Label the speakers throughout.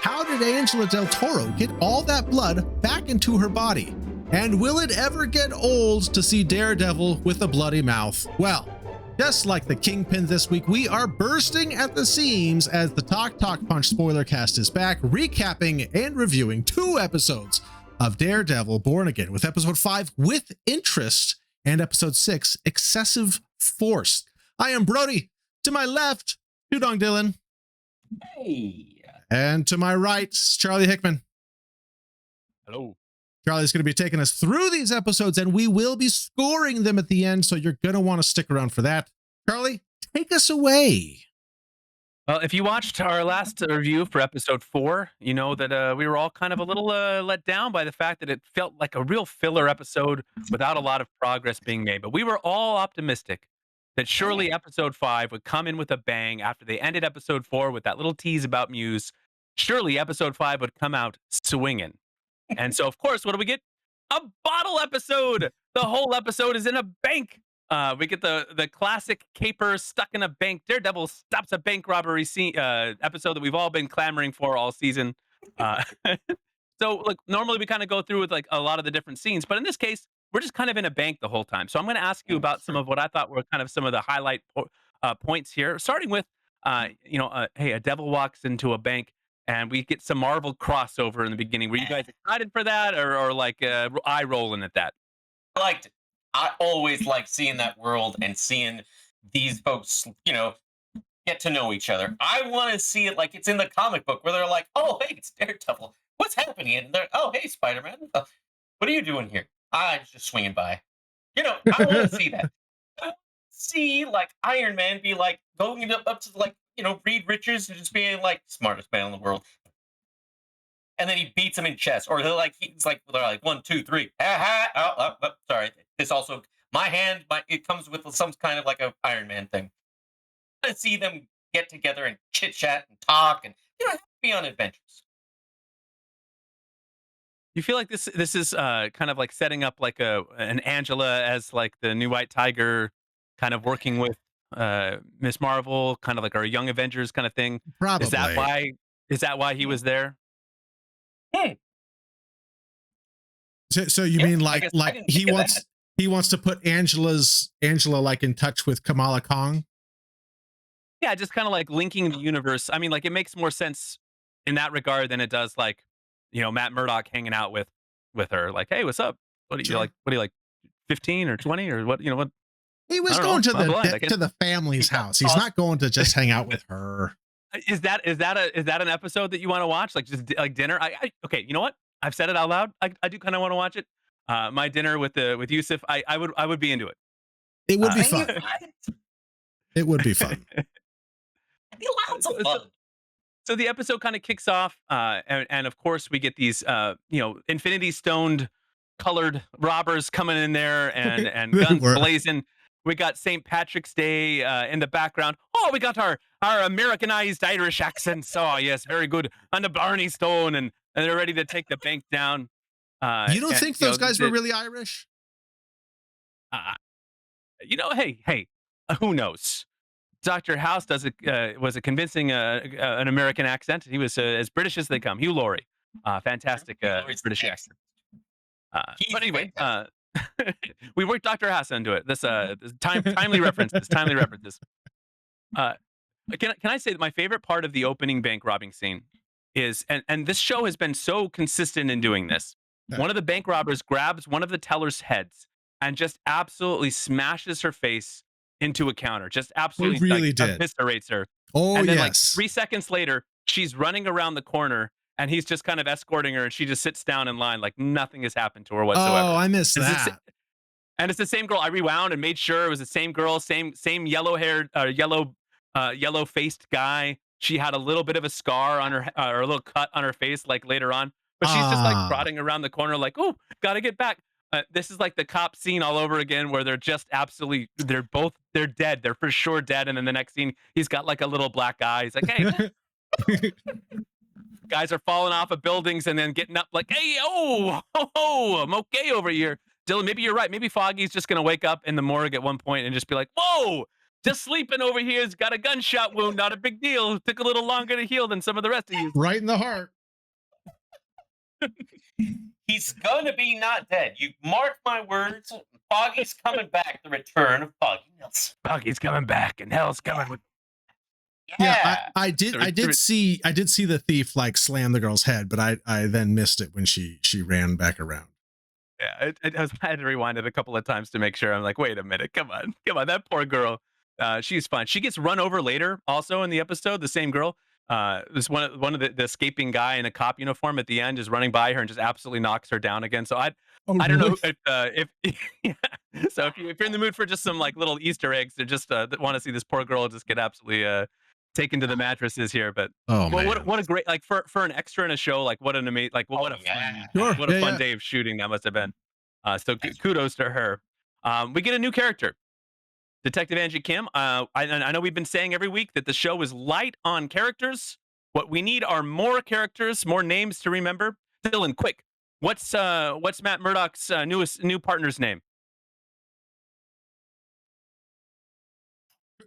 Speaker 1: how did Angela Del Toro get all that blood back into her body? And will it ever get old to see Daredevil with a bloody mouth? Well, just like the Kingpin this week, we are bursting at the seams as the Talk Punch spoiler cast is back, recapping and reviewing 2 episodes of Daredevil Born Again, with episode 5, With Interest, and episode 6, Excessive Force. I am Brody. To my left, Dudong Dylan.
Speaker 2: Hey.
Speaker 1: And to my right, Charlie Hickman.
Speaker 2: Hello.
Speaker 1: Charlie's going to be taking us through these episodes, and we will be scoring them at the end, so you're going to want to stick around for that. Charlie, take us away.
Speaker 2: Well, if you watched our last review for episode 4, you know that we were all kind of a little let down by the fact that it felt like a real filler episode without a lot of progress being made. But we were all optimistic that surely episode 5 would come in with a bang after they ended episode 4 with that little tease about Muse. Surely episode 5 would come out swinging. And so, of course, what do we get? A bottle episode. The whole episode is in a bank. We get the classic caper stuck in a bank. Daredevil stops a bank robbery scene episode that we've all been clamoring for all season. So, look, normally we kind of go through with like a lot of the different scenes, but in this case, we're just kind of in a bank the whole time. So I'm going to ask you about some of what I thought were kind of some of the highlight points here, starting with, hey, a devil walks into a bank. And we get some Marvel crossover in the beginning. Were you guys excited for that, or like eye rolling at that?
Speaker 3: I liked it. I always like seeing that world and seeing these folks, get to know each other. I want to see it like it's in the comic book where they're like, "Oh, hey, it's Daredevil. What's happening?" And they're, "Oh, hey, Spider-Man. What are you doing here?" "I'm just swinging by." I want to see that. I want to see like Iron Man be like going up to like. Reed Richards just being like smartest man in the world, and then he beats him in chess, or they're like 1, 2, 3. Sorry. This also my hand. It comes with some kind of like a Iron Man thing. I want to see them get together and chit chat and talk, and be on adventures.
Speaker 2: You feel like this is kind of like setting up like an Angela as like the new White Tiger, kind of working with Miss Marvel, kind of like our Young Avengers kind of thing.
Speaker 1: Probably.
Speaker 2: Is that why he was there?
Speaker 1: So you mean like he wants to put Angela like in touch with Kamala Khan?
Speaker 2: Yeah, just kind of like linking the universe. I mean, like it makes more sense in that regard than it does like, Matt Murdock hanging out with her. Like, hey, what's up? What do you like? What do you like? 15 or 20 or what? What?
Speaker 1: He was going to the family's house. He's not going to just hang out with her.
Speaker 2: Is that an episode that you want to watch? Like just like dinner? Okay, you know what? I've said it out loud. I do kind of want to watch it. My dinner with Yusuf. I would be into it.
Speaker 1: It would be fun. It would be fun.
Speaker 3: It'd be lots of fun.
Speaker 2: So the episode kind of kicks off, and of course we get these Infinity Stoned colored robbers coming in there and guns blazing. We got St. Patrick's Day in the background. Oh, we got our Americanized Irish accents. Oh, yes, very good. On the Barney Stone, and they're ready to take the bank down.
Speaker 1: You don't think those guys were really Irish?
Speaker 2: Hey, who knows? Dr. House was a convincing an American accent. He was as British as they come. Hugh Laurie, fantastic British accent. But anyway, we worked Dr. Haas into it. This timely references. Timely references. Can I say that my favorite part of the opening bank robbing scene is, and this show has been so consistent in doing this. Yeah. One of the bank robbers grabs one of the teller's heads and just absolutely smashes her face into a counter. Just absolutely eviscerates her.
Speaker 1: Oh,
Speaker 2: and then
Speaker 1: yes.
Speaker 2: like 3 seconds later, she's running around the corner. And he's just kind of escorting her, and she just sits down in line like nothing has happened to her whatsoever.
Speaker 1: Oh, I missed that.
Speaker 2: And it's the same girl. I rewound and made sure it was the same girl, same yellow-haired, yellow-faced guy. She had a little bit of a scar on her, or a little cut on her face, like later on. But she's just like trotting around the corner, like, "Oh, gotta get back." This is like the cop scene all over again, where they're just absolutely, they're dead. They're for sure dead. And then the next scene, he's got like a little black eye. He's like, "Hey." Guys are falling off of buildings and then getting up like, "Hey, I'm okay over here." Dylan, maybe you're right. Maybe Foggy's just going to wake up in the morgue at one point and just be like, "Whoa, just sleeping over here. He's got a gunshot wound. Not a big deal. Took a little longer to heal than some of the rest of you."
Speaker 1: Right in the heart.
Speaker 3: He's gonna be not dead. You mark my words. Foggy's coming back. The return of Foggy Nelson.
Speaker 2: Foggy's coming back, and hell's coming with.
Speaker 3: Yeah.
Speaker 1: I did see the thief like slam the girl's head, but I then missed it when she ran back around.
Speaker 2: Yeah, I had to rewind it a couple of times to make sure. I'm like, wait a minute, come on, that poor girl. She's fine. She gets run over later, also in the episode. The same girl. This one of the escaping guy in a cop uniform at the end is running by her and just absolutely knocks her down again. So I don't know if yeah. So if you're in the mood for just some like little Easter eggs, to just want to see this poor girl just get absolutely taken to the mattresses here. But what a great, like, for an extra in a show, like what an amazing, like what a fun day of shooting that must have been. So kudos to her. We get a new character, Detective Angie Kim. I know we've been saying every week that the show is light on characters. What we need are more characters, more names to remember. Dylan, quick, what's Matt Murdock's new partner's name?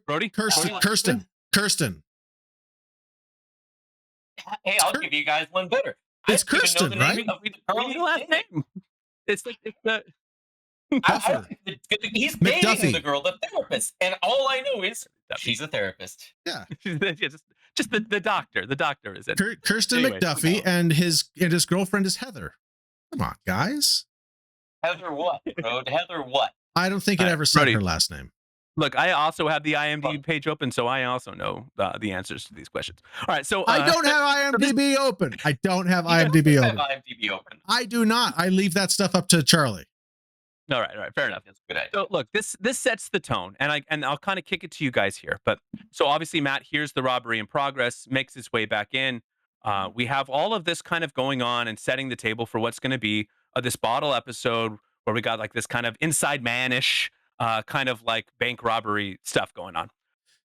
Speaker 2: Brody?
Speaker 1: Kirsten.
Speaker 3: Hey, I'll give you guys one better.
Speaker 1: It's Kirsten, right?
Speaker 2: What's the last name? It's the
Speaker 3: he's dating the girl, the therapist, and all I know is she's a therapist.
Speaker 1: Yeah,
Speaker 2: just the doctor. The doctor is it?
Speaker 1: Kirsten anyway, McDuffie, and his girlfriend is Heather. Come on, guys.
Speaker 3: Heather what, bro? Heather what?
Speaker 1: I don't think it ever said her last name.
Speaker 2: Look, I also have the IMDb page open, so I also know the answers to these questions. All right, so
Speaker 1: I don't have IMDb open. I don't have IMDb open.
Speaker 3: IMDb open.
Speaker 1: I do not. I leave that stuff up to Charlie.
Speaker 2: All right, fair enough.
Speaker 3: That's a good idea.
Speaker 2: So look, this sets the tone, and I'll kind of kick it to you guys here. But so obviously Matt hears the robbery in progress, makes his way back in. We have all of this kind of going on and setting the table for what's going to be this bottle episode where we got like this kind of inside man-ish kind of like bank robbery stuff going on.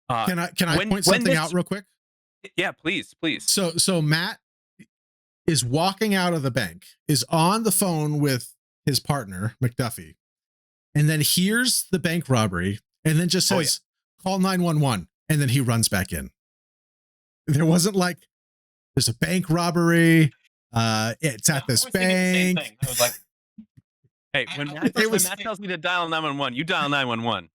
Speaker 1: Can I point something out real quick?
Speaker 2: Yeah, please.
Speaker 1: So Matt is walking out of the bank, is on the phone with his partner McDuffie, and then hears the bank robbery, and then just says, "Call 911," and then he runs back in. There wasn't like, "There's a bank robbery. It's at this bank."
Speaker 3: I was like,
Speaker 2: hey, when Matt tells me to dial 911, you dial 911.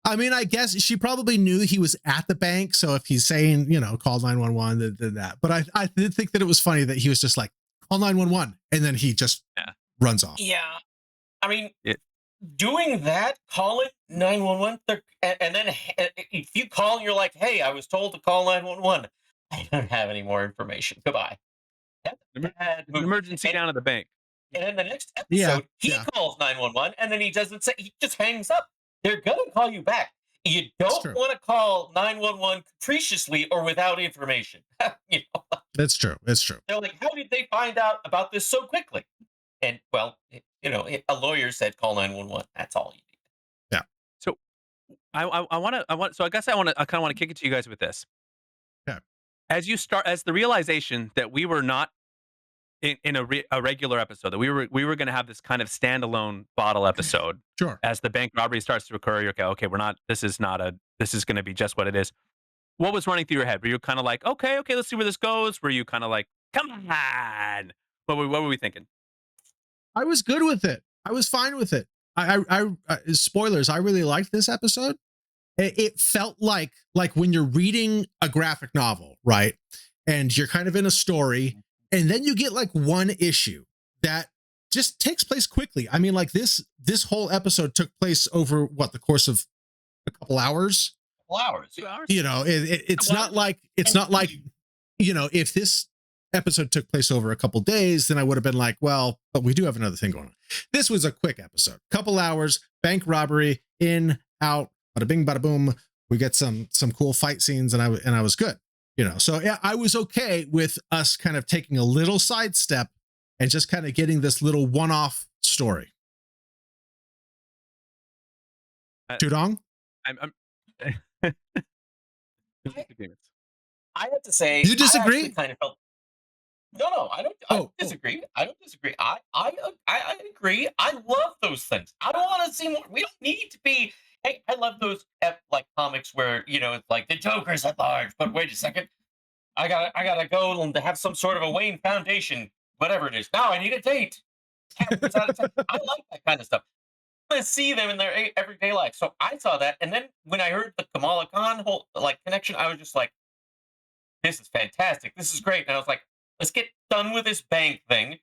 Speaker 1: I mean, I guess she probably knew he was at the bank, so if he's saying, call 911, then that. But I did think that it was funny that he was just like, "Call 911," and then he just runs off.
Speaker 3: Yeah, I mean, doing that, calling 911, and then if you call and you're like, "Hey, I was told to call 911," I don't have any more information. Goodbye.
Speaker 2: Emergency down at the bank.
Speaker 3: And in the next episode, he calls 911, and then he doesn't say. He just hangs up. They're gonna call you back. You don't want to call 911 capriciously or without information.
Speaker 1: That's true. It's true.
Speaker 3: They're like, "How did they find out about this so quickly?" And well, a lawyer said call 911. That's all you need.
Speaker 1: Yeah.
Speaker 2: So I guess I kind of want to kick it to you guys with this.
Speaker 1: Yeah.
Speaker 2: As the realization that we were not in a regular episode, that we were going to have this kind of standalone bottle episode.
Speaker 1: Sure.
Speaker 2: As the bank robbery starts to occur, you're okay, we're not. This is going to be just what it is. What was running through your head? Were you kind of like, okay, let's see where this goes? Were you kind of like, come on? What were we thinking?
Speaker 1: I was good with it. I was fine with it. I spoilers. I really liked this episode. It felt like when you're reading a graphic novel, right? And you're kind of in a story, and then you get like one issue that just takes place quickly. I mean, like this whole episode took place over the course of a couple hours.
Speaker 3: 2 hours.
Speaker 1: It's not like if this episode took place over a couple days, then I would have been like, well, but we do have another thing going on. This was a quick episode, couple hours, bank robbery, in, out, bada bing, bada boom. We get some cool fight scenes, and I was good. So yeah, I was okay with us kind of taking a little sidestep and just kind of getting this little one-off story. Tudong?
Speaker 3: I have to say,
Speaker 1: you disagree?
Speaker 3: I kind of felt. No, I don't disagree. I don't disagree. I agree. I love those things. I don't want to see more. We don't need to be. Hey, I love those like comics where it's like the Joker's at large. But wait a second, I gotta go and have some sort of a Wayne Foundation whatever it is. Now I need a date. 10 minutes out of 10. I like that kind of stuff. To see them in their everyday life. So I saw that, and then when I heard the Kamala Khan whole connection, I was just like, "This is fantastic. This is great." And I was like, "Let's get done with this bank thing.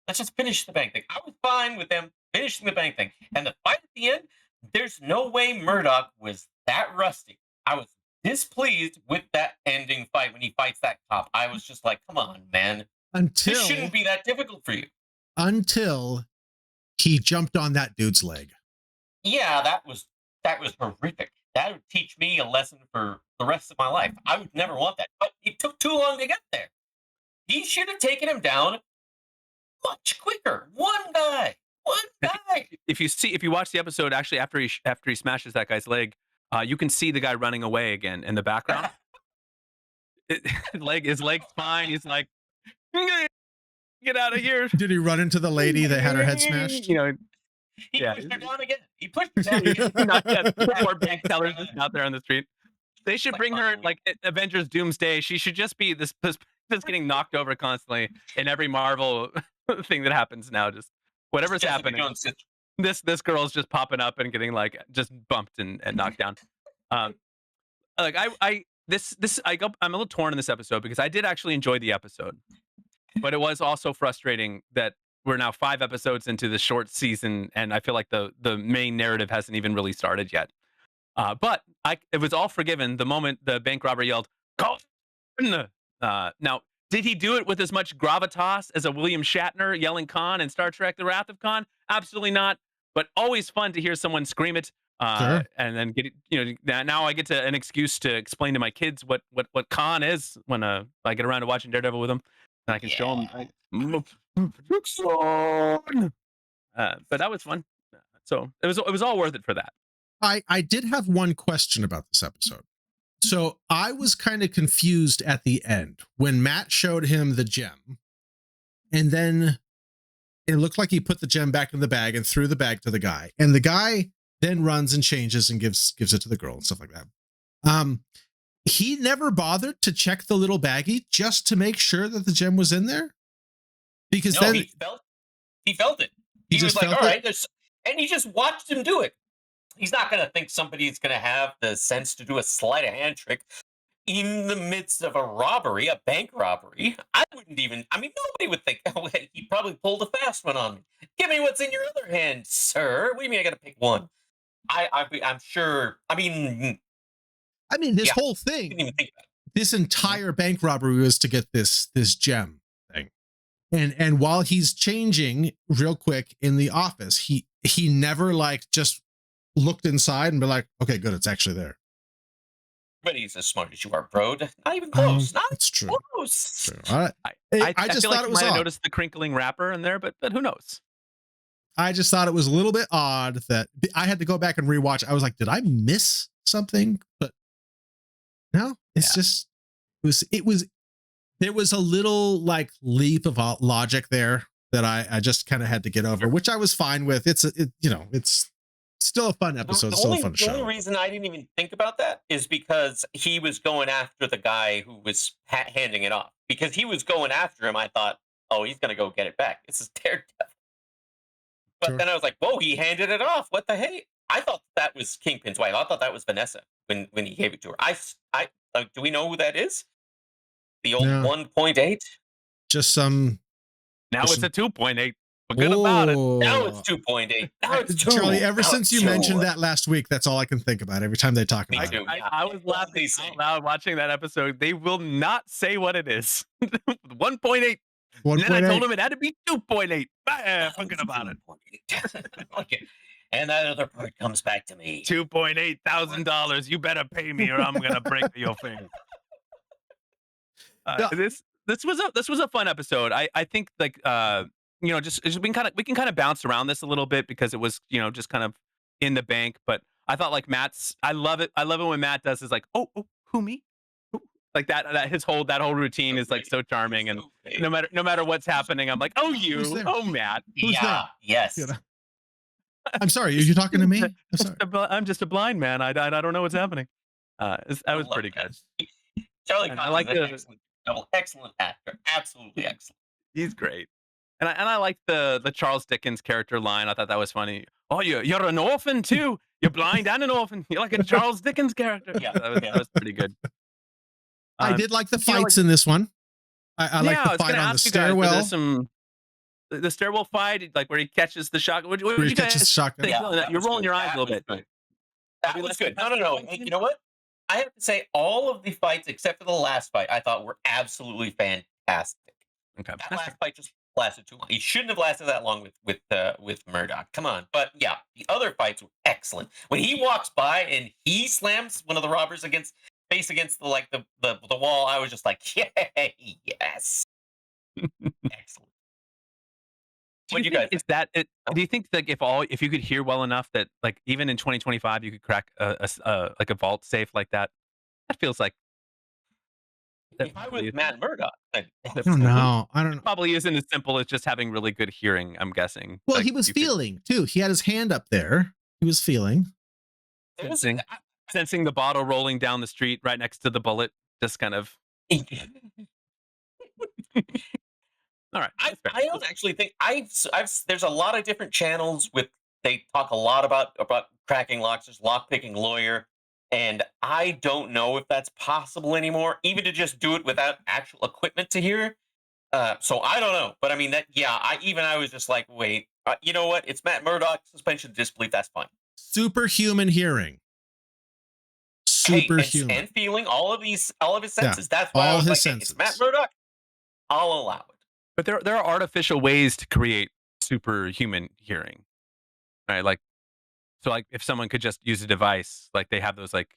Speaker 3: Let's just finish the bank thing." I was fine with them finishing the bank thing, and the fight at the end. There's no way Murdock was that rusty. I was displeased with that ending fight when he fights that cop. I was just like, "Come on, man. This shouldn't be that difficult for you."
Speaker 1: Until he jumped on that dude's leg.
Speaker 3: Yeah, that was horrific. That would teach me a lesson for the rest of my life. I would never want that. But it took too long to get there. He should have taken him down much quicker. One guy.
Speaker 2: If you watch the episode, actually after he smashes that guy's leg, you can see the guy running away again in the background. His leg's fine. He's like, get out of here.
Speaker 1: Did he run into the lady that had her head smashed?
Speaker 2: You know,
Speaker 3: He pushed her down again. He pushed her down again.
Speaker 2: not yet. Poor bank tellers just out there on the street. They should bring her like Avengers Doomsday. She should just be this getting knocked over constantly in every Marvel thing that happens now. Just whatever's happening. This girl's just popping up and getting like just bumped and knocked down. Like I'm a little torn in this episode because I did actually enjoy the episode, but it was also frustrating that we're now 5 episodes into the short season, and I feel like the main narrative hasn't even really started yet. But it was all forgiven the moment the bank robber yelled, "Call!" Now, did he do it with as much gravitas as a William Shatner yelling Khan in Star Trek: The Wrath of Khan? Absolutely not. But always fun to hear someone scream it.
Speaker 1: Sure.
Speaker 2: And then now I get an excuse to explain to my kids what Khan is when I get around to watching Daredevil with them, and I can show them. But that was fun. So it was all worth it for that.
Speaker 1: I did have one question about this episode. So I was kind of confused at the end when Matt showed him the gem, and then it looked like he put the gem back in the bag and threw the bag to the guy, and the guy then runs and changes and gives it to the girl and stuff like that. He never bothered to check the little baggie just to make sure that the gem was in there, because then
Speaker 3: he felt it. He was like, "All right," and he just watched him do it. He's not going to think somebody's going to have the sense to do a sleight of hand trick in the midst of a robbery, a bank robbery. I wouldn't even. I mean, nobody would think. Oh, he probably pulled a fast one on me. Give me what's in your other hand, sir. What do you mean I got to pick one? I'm sure. I mean,
Speaker 1: this whole thing,
Speaker 3: didn't even think about it.
Speaker 1: This entire bank robbery was to get this gem thing. And while he's changing real quick in the office, he never just looked inside and be like, "Okay, good, it's actually there."
Speaker 3: But he's as smart as you are, bro. Not even close.
Speaker 1: That's true.
Speaker 3: Close.
Speaker 1: True. I just
Speaker 2: feel
Speaker 1: thought
Speaker 2: like
Speaker 1: it was
Speaker 2: might have
Speaker 1: odd.
Speaker 2: noticed the crinkling wrapper in there, but who knows?
Speaker 1: I just thought it was a little bit odd that I had to go back and rewatch. I was like, did I miss something? But no, it's just there was a little leap of logic there that I just kind of had to get over, which I was fine with. It's still a fun episode. Still a fun show.
Speaker 3: The only reason I didn't even think about that is because he was going after the guy who was handing it off. Because he was going after him, I thought, "Oh, he's going to go get it back. This is Daredevil." But then I was like, "Whoa, he handed it off. What the hey?" I thought that was Kingpin's wife. I thought that was Vanessa when he gave it to her. Do we know who that is? The old 1.8?
Speaker 1: Just some.
Speaker 2: Now it's a 2.8. Forget about it.
Speaker 3: Now it's 2.8. Now it's 2.
Speaker 1: Charlie, ever since you mentioned that last week, that's all I can think about every time they talk about it.
Speaker 2: I was laughing out loud watching that episode. They will not say what it is. 1.8. And then I told him it had to be 2.8. Forget about it.
Speaker 3: Okay. And that other part comes back to me.
Speaker 2: $2,800. You better pay me, or I'm gonna break your finger. This was a fun episode. I think we can kind of bounce around this a little bit because it was just kind of in the bank. But I thought I love it. I love it when Matt does is like, oh, who me? Like that that whole routine is so charming, and no matter what's happening, I'm like, "Oh, you, oh, Matt,
Speaker 1: who's there?"
Speaker 3: Yes.
Speaker 1: I'm sorry, are you talking to me? I'm sorry.
Speaker 2: I'm just a blind man. I don't know what's happening. That was pretty good.
Speaker 3: Charlie,
Speaker 2: I like
Speaker 3: Daredevil, excellent actor, absolutely excellent.
Speaker 2: He's great. And I like the Charles Dickens character line. I thought that was funny. Oh, you're an orphan too. You're blind and an orphan. You're like a Charles Dickens character.
Speaker 3: Yeah,
Speaker 2: That was pretty good.
Speaker 1: I did like the
Speaker 2: you know,
Speaker 1: fights in this one. I like
Speaker 2: yeah,
Speaker 1: the
Speaker 2: I was
Speaker 1: fight
Speaker 2: gonna
Speaker 1: on the
Speaker 2: ask you guys, were there
Speaker 1: stairwell
Speaker 2: some the stairwell fight, like where he catches the shotgun. What
Speaker 1: where
Speaker 2: did
Speaker 1: he
Speaker 2: you
Speaker 1: catches
Speaker 2: guys
Speaker 1: the shotgun.
Speaker 2: think?
Speaker 3: Yeah, that
Speaker 2: You're
Speaker 3: was
Speaker 2: rolling
Speaker 3: good.
Speaker 2: your eyes a
Speaker 3: That
Speaker 2: little
Speaker 3: was
Speaker 2: bit.
Speaker 3: good.
Speaker 2: Are
Speaker 3: That
Speaker 2: we
Speaker 3: was
Speaker 2: less
Speaker 3: good. No, no, no.
Speaker 2: impressed?
Speaker 3: You know what? I have to say, all of the fights except for the last fight, I thought were absolutely fantastic.
Speaker 2: Okay.
Speaker 3: That
Speaker 2: That's
Speaker 3: last fight just lasted too long. He shouldn't have lasted that long with Murdoch. Come on, but yeah, the other fights were excellent. When he walks by and he slams one of the robbers face against the wall, I was just like, yay, yes, excellent.
Speaker 2: Do
Speaker 3: What
Speaker 2: you
Speaker 3: do you
Speaker 2: think
Speaker 3: guys
Speaker 2: is
Speaker 3: think?
Speaker 2: that it? Do you think like if you could hear well enough that like even in 2025 you could crack like a vault safe like that? That feels like that
Speaker 3: If I was
Speaker 2: probably
Speaker 3: Matt Murdoch, then
Speaker 1: I don't
Speaker 3: absolutely.
Speaker 1: know. I don't know.
Speaker 2: probably isn't as simple as just having really good hearing. I'm guessing.
Speaker 1: Well,
Speaker 2: Like
Speaker 1: he was
Speaker 2: you could
Speaker 1: feeling too. He had his hand up there. He was feeling.
Speaker 3: There's-
Speaker 2: sensing the bottle rolling down the street right next to the bullet. Just kind of all right.
Speaker 3: I,
Speaker 2: That's fair.
Speaker 3: I don't actually think there's a lot of different channels with they talk a lot about cracking locks. There's lock picking lawyer, and I don't know if that's possible anymore, even to just do it without actual equipment to hear. So I don't know, but I mean that. Yeah, I was just like, wait, you know what? It's Matt Murdock, suspension of disbelief. That's fine.
Speaker 1: Superhuman hearing.
Speaker 3: Hey,
Speaker 1: Superhuman.
Speaker 3: and feeling all of his
Speaker 1: Yeah,
Speaker 3: senses. That's why I
Speaker 1: all
Speaker 3: was
Speaker 1: his
Speaker 3: like, hey,
Speaker 1: senses.
Speaker 3: it's Matt Murdock. I'll allow it.
Speaker 2: But there are artificial ways to create superhuman hearing, right? Like so, like if someone could just use a device, like they have those like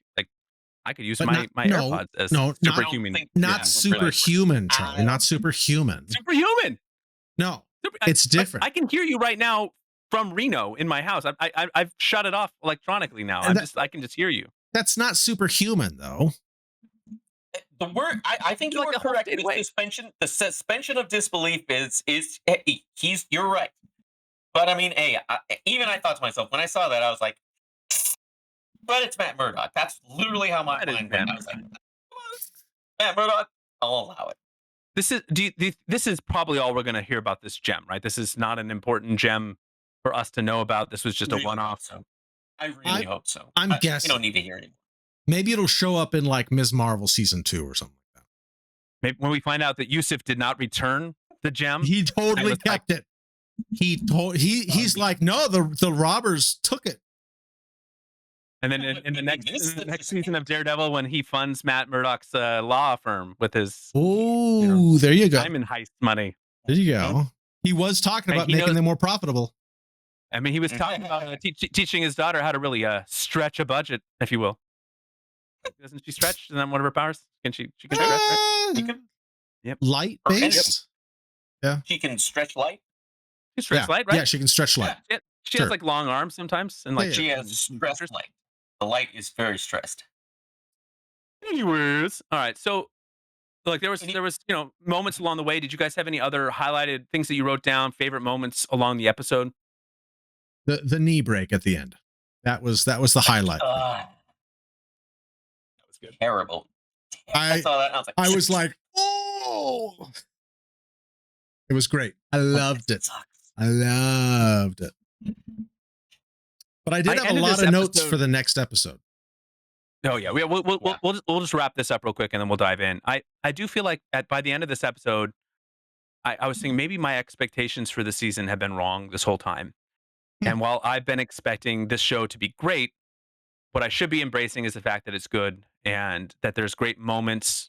Speaker 2: I could use
Speaker 1: But
Speaker 2: my
Speaker 1: no,
Speaker 2: AirPods as
Speaker 1: no, not-
Speaker 2: superhuman.
Speaker 3: think-
Speaker 1: Not
Speaker 3: Yeah, would really work.
Speaker 1: superhuman, Charlie. Not superhuman.
Speaker 2: Superhuman.
Speaker 1: No, it's different.
Speaker 2: I can hear you right now from Reno in my house. I've shut it off electronically now.
Speaker 1: And
Speaker 2: I can just hear you.
Speaker 1: That's not superhuman, though.
Speaker 3: The word I think you
Speaker 2: Like
Speaker 3: are
Speaker 2: the whole
Speaker 3: correct
Speaker 2: state
Speaker 3: with
Speaker 2: way.
Speaker 3: suspension. The suspension of disbelief is you're right. But I mean, hey, even I thought to myself when I saw that, I was like, but it's Matt Murdock. That's literally how my
Speaker 2: That is
Speaker 3: mind went.
Speaker 2: Matt
Speaker 3: I was like, Matt Murdock, I'll allow it.
Speaker 2: This is this is probably all we're going to hear about this gem, right? This is not an important gem for us to know about. This was just a
Speaker 3: Really
Speaker 2: one-off.
Speaker 3: hope so. I really hope so.
Speaker 1: I'm
Speaker 3: We
Speaker 1: guessing.
Speaker 3: don't need to hear anymore.
Speaker 1: Maybe it'll show up in like Ms. Marvel season 2 or something like
Speaker 2: Maybe when we find out that Yusuf did not return the gem,
Speaker 1: that. He totally
Speaker 2: was like-
Speaker 1: kept it. He's like, no, the robbers took it.
Speaker 2: and then
Speaker 3: Yeah,
Speaker 2: in the
Speaker 3: but
Speaker 2: next
Speaker 3: this is
Speaker 2: in the
Speaker 3: the-
Speaker 2: next season of Daredevil, when he funds Matt Murdock's law firm with his
Speaker 1: Oh, there you go.
Speaker 2: diamond heist money.
Speaker 1: There you go. He was talking
Speaker 2: Hey,
Speaker 1: about
Speaker 2: he
Speaker 1: making
Speaker 2: knows-
Speaker 1: them more profitable.
Speaker 2: I mean, he was talking about teaching his daughter how to really stretch a budget, if you will. Doesn't she stretch? Isn't that one of her powers? She can stretch, right?
Speaker 3: She can,
Speaker 2: Yep.
Speaker 1: Light
Speaker 3: Or
Speaker 1: based.
Speaker 3: she can stretch light.
Speaker 2: She stretch light, right?
Speaker 1: Yeah, she can stretch light.
Speaker 2: She
Speaker 1: Sure.
Speaker 2: has like long arms sometimes, and like
Speaker 1: Yeah,
Speaker 3: She has stressed light. The light is very stressed.
Speaker 2: Anyways, all right. So, like, there was moments along the way. Did you guys have any other highlighted things that you wrote down? Favorite moments along the episode?
Speaker 1: The knee break at the end. That was the highlight.
Speaker 3: That was good. Terrible.
Speaker 1: I
Speaker 3: saw that. And I was like,
Speaker 1: I was like, oh, it was great. I loved it.
Speaker 3: Sucks.
Speaker 1: I loved it. But I did
Speaker 2: I
Speaker 1: have a
Speaker 2: ended
Speaker 1: lot
Speaker 2: this
Speaker 1: of notes
Speaker 2: episode-
Speaker 1: for the next episode.
Speaker 2: Oh yeah, we'll just wrap this up real quick and then we'll dive in. I do feel like by the end of this episode, I was thinking maybe my expectations for the season have been wrong this whole time. And while I've been expecting this show to be great, what I should be embracing is the fact that it's good and that there's great moments,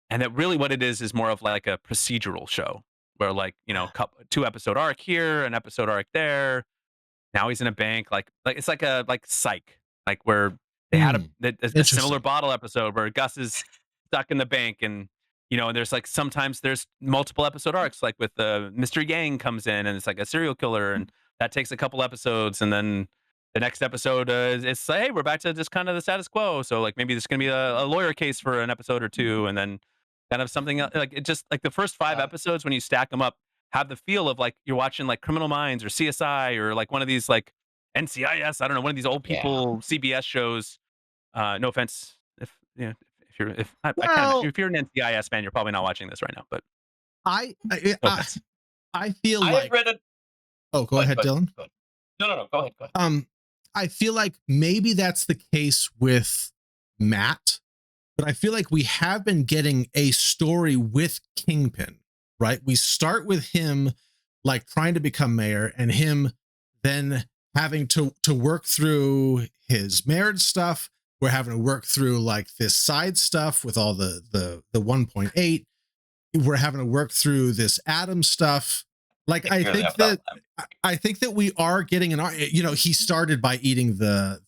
Speaker 2: and that really what it is more of like a procedural show where like 2-episode arc here, an episode arc there. Now he's in a bank, like it's like a Psych, like where they had a similar
Speaker 1: Interesting.
Speaker 2: bottle episode where Gus is stuck in the bank, and and there's like sometimes there's multiple episode arcs, like with Mr. Yang comes in and it's like a serial killer, and that takes a couple episodes, and then the next episode it's like, hey, we're back to just kind of the status quo. So like maybe there's gonna be a lawyer case for an episode or two, and then kind of something else. Like it just like the first 5 episodes when you stack them up have the feel of like you're watching like Criminal Minds or CSI or like one of these like NCIS. I don't know, one of these old people CBS shows. No offense if
Speaker 1: Well,
Speaker 2: if you're an NCIS fan, you're probably not watching this right now. But
Speaker 1: I
Speaker 2: no offense.
Speaker 1: I feel
Speaker 3: I have
Speaker 1: like.
Speaker 3: read it.
Speaker 1: Oh, go ahead, Dylan.
Speaker 3: Go ahead. No. Go ahead. Go ahead.
Speaker 1: I feel like maybe that's the case with Matt, but I feel like we have been getting a story with Kingpin, right? We start with him like trying to become mayor and him then having to work through his marriage stuff. We're having to work through like this side stuff with all the 1.8. We're having to work through this Adam stuff. Like I think that we are getting he started by eating the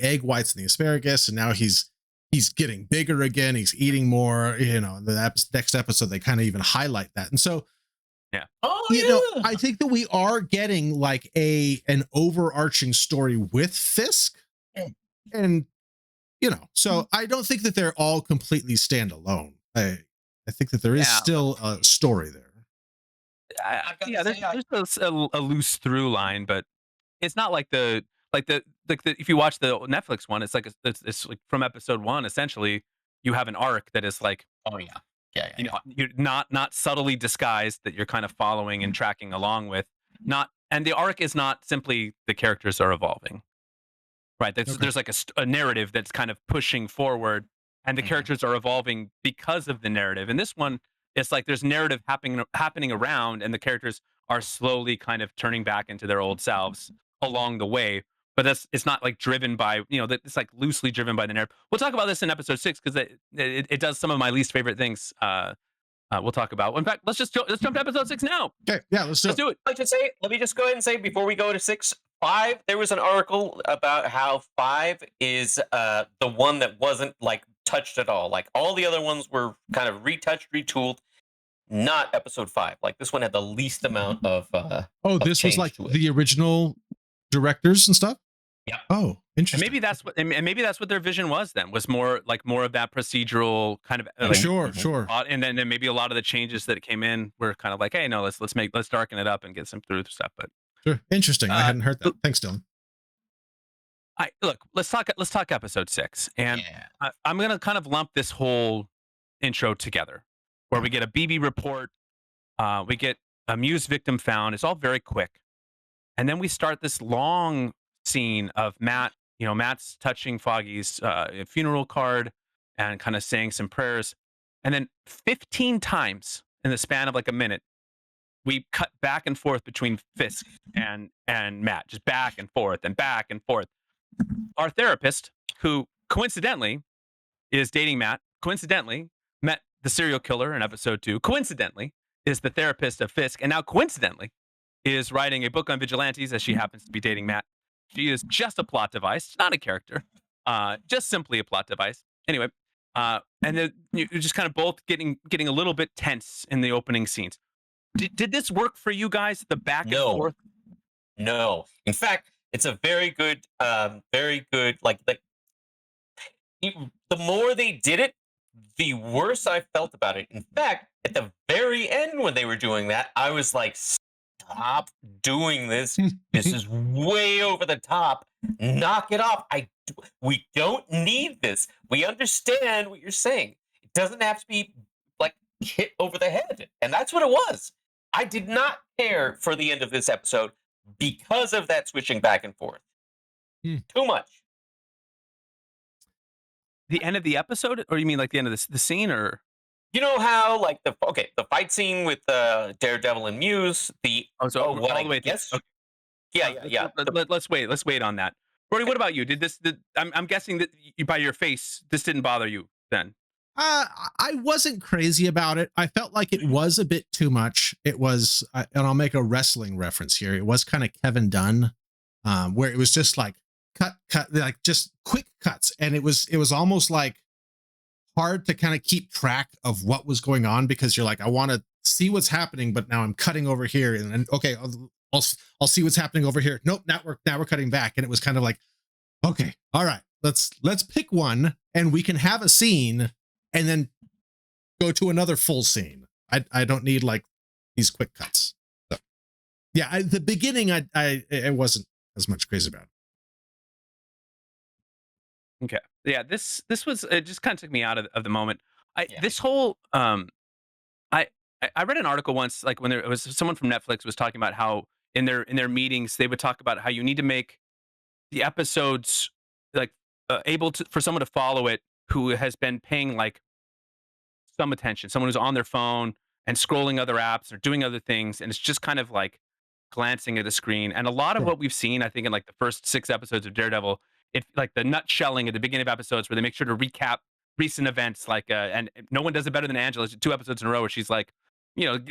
Speaker 1: egg whites and the asparagus, and now he's getting bigger again. He's eating more. In the next episode, they kind of even highlight that, and so
Speaker 2: yeah.
Speaker 1: I think that we are getting like an overarching story with Fisk, and so I don't think that they're all completely standalone. I think that there is still a story there.
Speaker 2: There's a loose through line, but it's not like the if you watch the Netflix one, it's like it's like from episode 1. Essentially, you have an arc that is like,
Speaker 3: oh yeah.
Speaker 2: You're not subtly disguised, that you're kind of following and tracking along with. And the arc is not simply the characters are evolving, right? There's like a narrative that's kind of pushing forward, and the characters are evolving because of the narrative. And this one, it's like there's narrative happening around, and the characters are slowly kind of turning back into their old selves along the way. But it's not like driven by, it's like loosely driven by the narrative. We'll talk about this in episode 6 because it does some of my least favorite things. We'll talk about. In fact, let's jump to episode 6 now.
Speaker 1: Okay, yeah, let's do it.
Speaker 3: Let me just go ahead and say before we go to 6, 5, there was an article about how 5 is the one that wasn't like touched at all. Like all the other ones were kind of retouched, retooled. Not episode 5. Like this one had the least amount of.
Speaker 1: This was like the original directors and stuff.
Speaker 3: Yeah.
Speaker 1: Oh, interesting.
Speaker 2: And maybe that's what their vision was. Then was more of that procedural kind of.
Speaker 1: Sure.
Speaker 2: And then maybe a lot of the changes that came in were kind of like, hey, no, let's darken it up and get some through stuff. But
Speaker 1: sure, interesting. I hadn't heard that. Thanks, Dylan.
Speaker 2: Let's talk episode 6, and I'm gonna kind of lump this whole intro together, where we get a BB report, we get a Muse victim found. It's all very quick, and then we start this long scene of Matt. Matt's touching Foggy's funeral card and kind of saying some prayers, and then 15 times in the span of like a minute, we cut back and forth between Fisk and Matt, just back and forth and back and forth. Our therapist, who coincidentally is dating Matt, coincidentally met the serial killer in episode 2, coincidentally is the therapist of Fisk, and now coincidentally is writing a book on vigilantes, as she happens to be dating Matt. She is just a plot device, not a character, just simply a plot device. Anyway, and then you're just kind of both getting a little bit tense in the opening scenes. Did this work for you guys? The back and forth?
Speaker 3: No. In fact, it's a very good. Like the more they did it, the worse I felt about it. In fact, at the very end when they were doing that, I was like, stop doing this. This is way over the top. Knock it off. We don't need this. We understand what you're saying. It doesn't have to be like hit over the head. And that's what it was. I did not care for the end of this episode because of that switching back and forth. Too much.
Speaker 2: The end of the episode, or you mean like the end of the scene, or
Speaker 3: you know how like the fight scene with Daredevil and Muse,
Speaker 2: all the way.
Speaker 3: Yes.
Speaker 2: Okay.
Speaker 3: Yeah.
Speaker 2: Let's wait on that. Brody, what about you? I'm guessing that by your face, this didn't bother you then.
Speaker 1: I wasn't crazy about it. I felt like it was a bit too much. It was, and I'll make a wrestling reference here. It was kind of Kevin Dunn, where it was just like cut, like just quick cuts, and it was almost like hard to kind of keep track of what was going on, because you're like, I want to see what's happening, but now I'm cutting over here, and okay, I'll see what's happening over here. Nope, now we're cutting back, and it was kind of like, okay, all right, let's pick one, and we can have a scene, and then go to another full scene. I don't need like these quick cuts. So, yeah, the beginning, I wasn't as much crazy about it.
Speaker 2: Okay. Yeah, this was it just kind of took me out of the moment. I
Speaker 3: Yeah.
Speaker 2: this whole I I read an article once, like when there it was someone from Netflix was talking about how in their meetings they would talk about how you need to make the episodes like able to for someone to follow it who has been paying like some attention, someone who's on their phone and scrolling other apps or doing other things, and it's just kind of like glancing at the screen. And a lot of
Speaker 1: Sure.
Speaker 2: what we've seen, I think, in like the first 6 episodes of Daredevil, it like the nutshelling at the beginning of episodes where they make sure to recap recent events, like and no one does it better than Angela. 2 episodes in a row where she's like,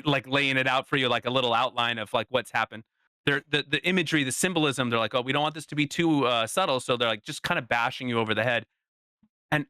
Speaker 2: like laying it out for you, like a little outline of like what's happened. The imagery, the symbolism. They're like, oh, we don't want this to be too subtle, so they're like just kind of bashing you over the head.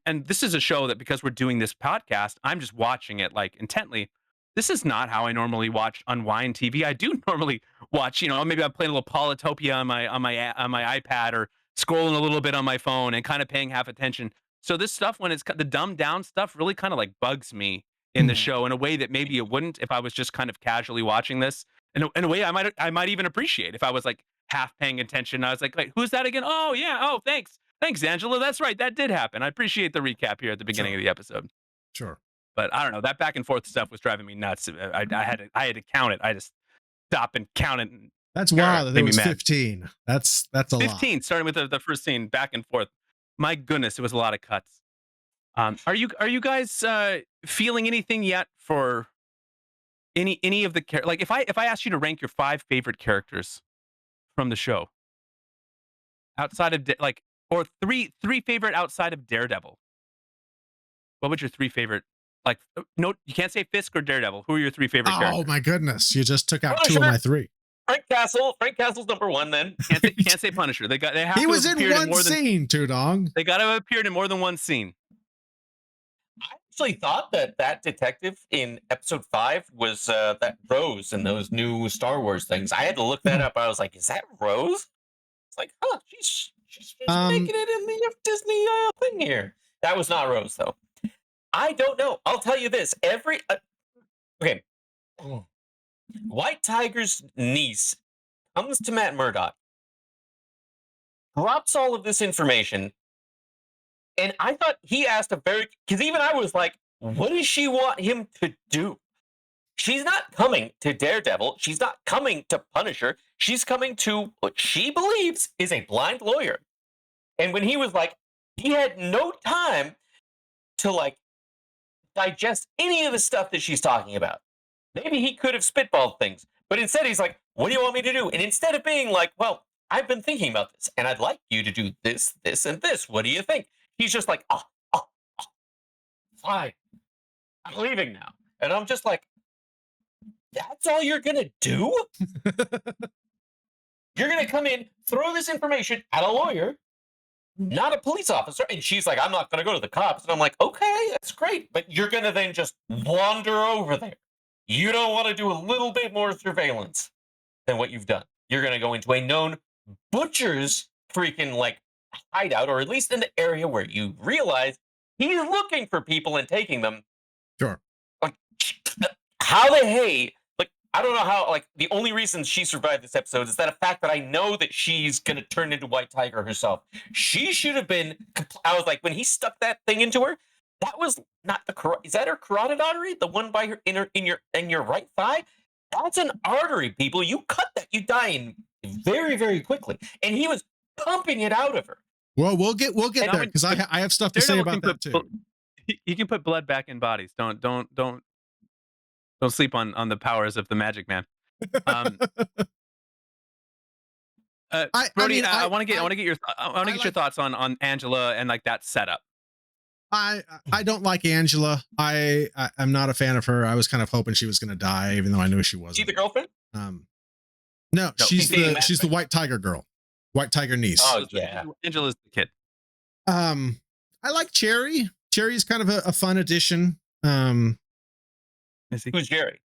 Speaker 2: And this is a show that because we're doing this podcast, I'm just watching it like intently. This is not how I normally watch unwind TV. I do normally watch, maybe I'm playing a little Polytopia on my iPad or scrolling a little bit on my phone and kind of paying half attention. So this stuff, when it's the dumbed down stuff, really kind of like bugs me in the
Speaker 1: Mhm.
Speaker 2: show in a way that maybe it wouldn't if I was just kind of casually watching this. In a way I might even appreciate if I was like half paying attention. I was like, wait, who's that again? Oh yeah, oh thanks. Thanks, Angela. That's right. That did happen. I appreciate the recap here at the beginning
Speaker 1: Sure.
Speaker 2: of the episode.
Speaker 1: Sure.
Speaker 2: But I don't know. That back and forth stuff was driving me nuts. I had to count it. I just stop and count it. And
Speaker 1: That's wild that
Speaker 2: made
Speaker 1: there
Speaker 2: me
Speaker 1: was
Speaker 2: mad.
Speaker 1: 15. That's a lot.
Speaker 2: 15, starting with the first scene, back and forth. My goodness, it was a lot of cuts. Are you guys feeling anything yet for any of the like if I asked you to rank your 5 favorite characters from the show outside of like or three favorite outside of Daredevil? What would your 3 favorite like? No, you can't say Fisk or Daredevil. Who are your 3 favorite
Speaker 1: Oh
Speaker 2: characters?
Speaker 1: my goodness. You just took out two of
Speaker 3: Punisher.
Speaker 1: my three.
Speaker 3: Frank Castle. Frank Castle's number one. Then
Speaker 2: Can't say Punisher. They have
Speaker 1: He
Speaker 2: to
Speaker 1: was
Speaker 2: have
Speaker 1: in
Speaker 2: appeared in
Speaker 1: one
Speaker 2: more than
Speaker 1: scene, Tudong.
Speaker 2: they got to have appeared in more than one scene.
Speaker 3: I actually thought that detective in episode 5 was that Rose in those new Star Wars things. I had to look that up. I was like, is that Rose? It's like, huh, she's
Speaker 1: Um,
Speaker 3: making it in the Disney thing here. That was not Rose though. I don't know. I'll tell you this. Okay. White Tiger's niece comes to Matt Murdock, drops all of this information, and I thought he asked because even I was like, what does she want him to do? She's not coming to Daredevil. She's not coming to Punisher. She's coming to what she believes is a blind lawyer. And when he was like, he had no time to like digest any of the stuff that she's talking about. Maybe he could have spitballed things, but instead he's like, what do you want me to do? And instead of being like, well, I've been thinking about this and I'd like you to do this, this, and this. What do you think? He's just like, oh, fine. I'm leaving now. And I'm just like, that's all you're going to do? You're going to come in, throw this information at a lawyer, not a police officer. And she's like, I'm not going to go to the cops. And I'm like, okay, that's great. But you're going to then just wander over there. You don't want to do a little bit more surveillance than what you've done. You're going to go into a known butcher's freaking like hideout, or at least in the area where you realize he's looking for people and taking them.
Speaker 1: Sure.
Speaker 3: Like, how the hey, like, I don't know how, like, the only reason she survived this episode is that a fact that I know that she's going to turn into White Tiger herself. She should have been, I was like, when he stuck that thing into her, that was not is that her carotid artery? The one by her in your right thigh? That's an artery, people. You cut that, you die in very, very quickly. And he was pumping it out of her.
Speaker 1: Well, we'll get there because I have stuff to say
Speaker 2: Daredevil
Speaker 1: about that too.
Speaker 2: He can put blood back in bodies. Don't sleep on the powers of the Magic Man. Brody, I want to get your thoughts on Angela and like that setup.
Speaker 1: I don't like Angela. I'm not a fan of her. I was kind of hoping she was going to die, even though I knew she wasn't.
Speaker 3: She the girlfriend?
Speaker 1: No, she's the White Tiger girl, White Tiger niece.
Speaker 3: Oh yeah,
Speaker 2: Angela's the kid.
Speaker 1: I like Cherry. Cherry's kind of a fun addition.
Speaker 2: Is he?
Speaker 3: Who's Jerry?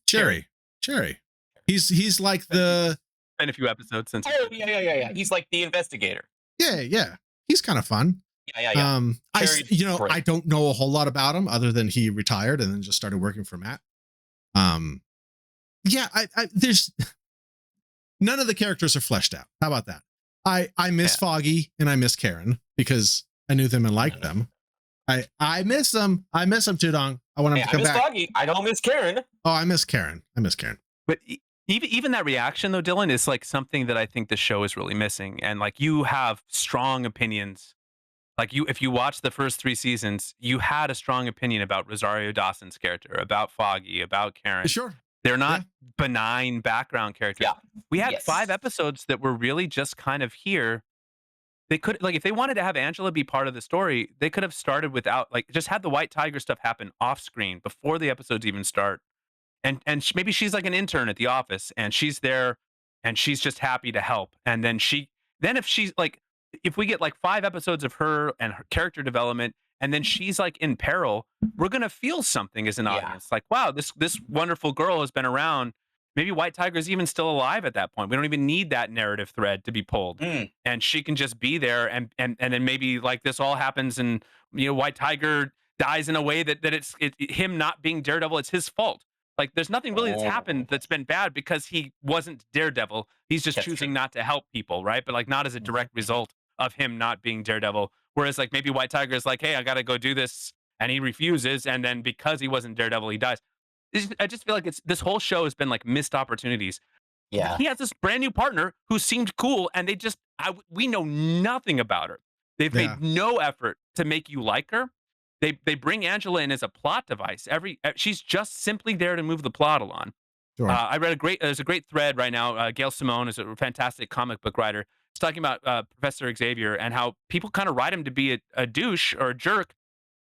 Speaker 1: Cherry. He's like the.
Speaker 2: Been a few episodes since.
Speaker 3: Oh yeah. He's like the investigator.
Speaker 1: Yeah. He's kind of fun.
Speaker 3: Yeah.
Speaker 1: I don't know a whole lot about him other than he retired and then just started working for Matt. There's none of the characters are fleshed out. How about that? I miss Foggy and I miss Karen because I knew them and liked them. I miss them. I miss them, Tudong. I want them to
Speaker 3: I
Speaker 1: come
Speaker 3: miss
Speaker 1: back.
Speaker 3: Foggy. I don't miss Karen.
Speaker 1: Oh, I miss Karen. I miss Karen.
Speaker 2: But even that reaction though, Dylan, is like something that I think the show is really missing. And like you have strong opinions. Like if you watch the first 3 seasons, you had a strong opinion about Rosario Dawson's character, about Foggy, about Karen.
Speaker 1: Sure.
Speaker 2: They're not benign background characters.
Speaker 3: Yeah.
Speaker 2: We had 5 episodes that were really just kind of here. They could, like, if they wanted to have Angela be part of the story, they could have started without, like, just had the White Tiger stuff happen off screen before the episodes even start. And maybe she's like an intern at the office, and she's there, and she's just happy to help. And then if she's like, if we get like 5 episodes of her and her character development, and then she's like in peril, we're gonna feel something as an audience. Like, wow, this wonderful girl has been around. Maybe White Tiger's even still alive at that point. We don't even need that narrative thread to be pulled, and she can just be there. And then maybe like this all happens, and White Tiger dies in a way that it's him not being Daredevil. It's his fault. Like, there's nothing really that's happened that's been bad because he wasn't Daredevil. He's just choosing not to help people, right? But like, not as a direct result of him not being Daredevil. Whereas like maybe White Tiger is like, hey, I got to go do this, and he refuses, and then because he wasn't Daredevil, he dies. I just feel like this whole show has been like missed opportunities.
Speaker 3: Yeah.
Speaker 2: He has this brand new partner who seemed cool, and we know nothing about her. They've made no effort to make you like her. They bring Angela in as a plot device. She's just simply there to move the plot along.
Speaker 1: Sure.
Speaker 2: I read there's a great thread right now. Gail Simone is a fantastic comic book writer. It's talking about Professor Xavier and how people kind of write him to be a douche or a jerk,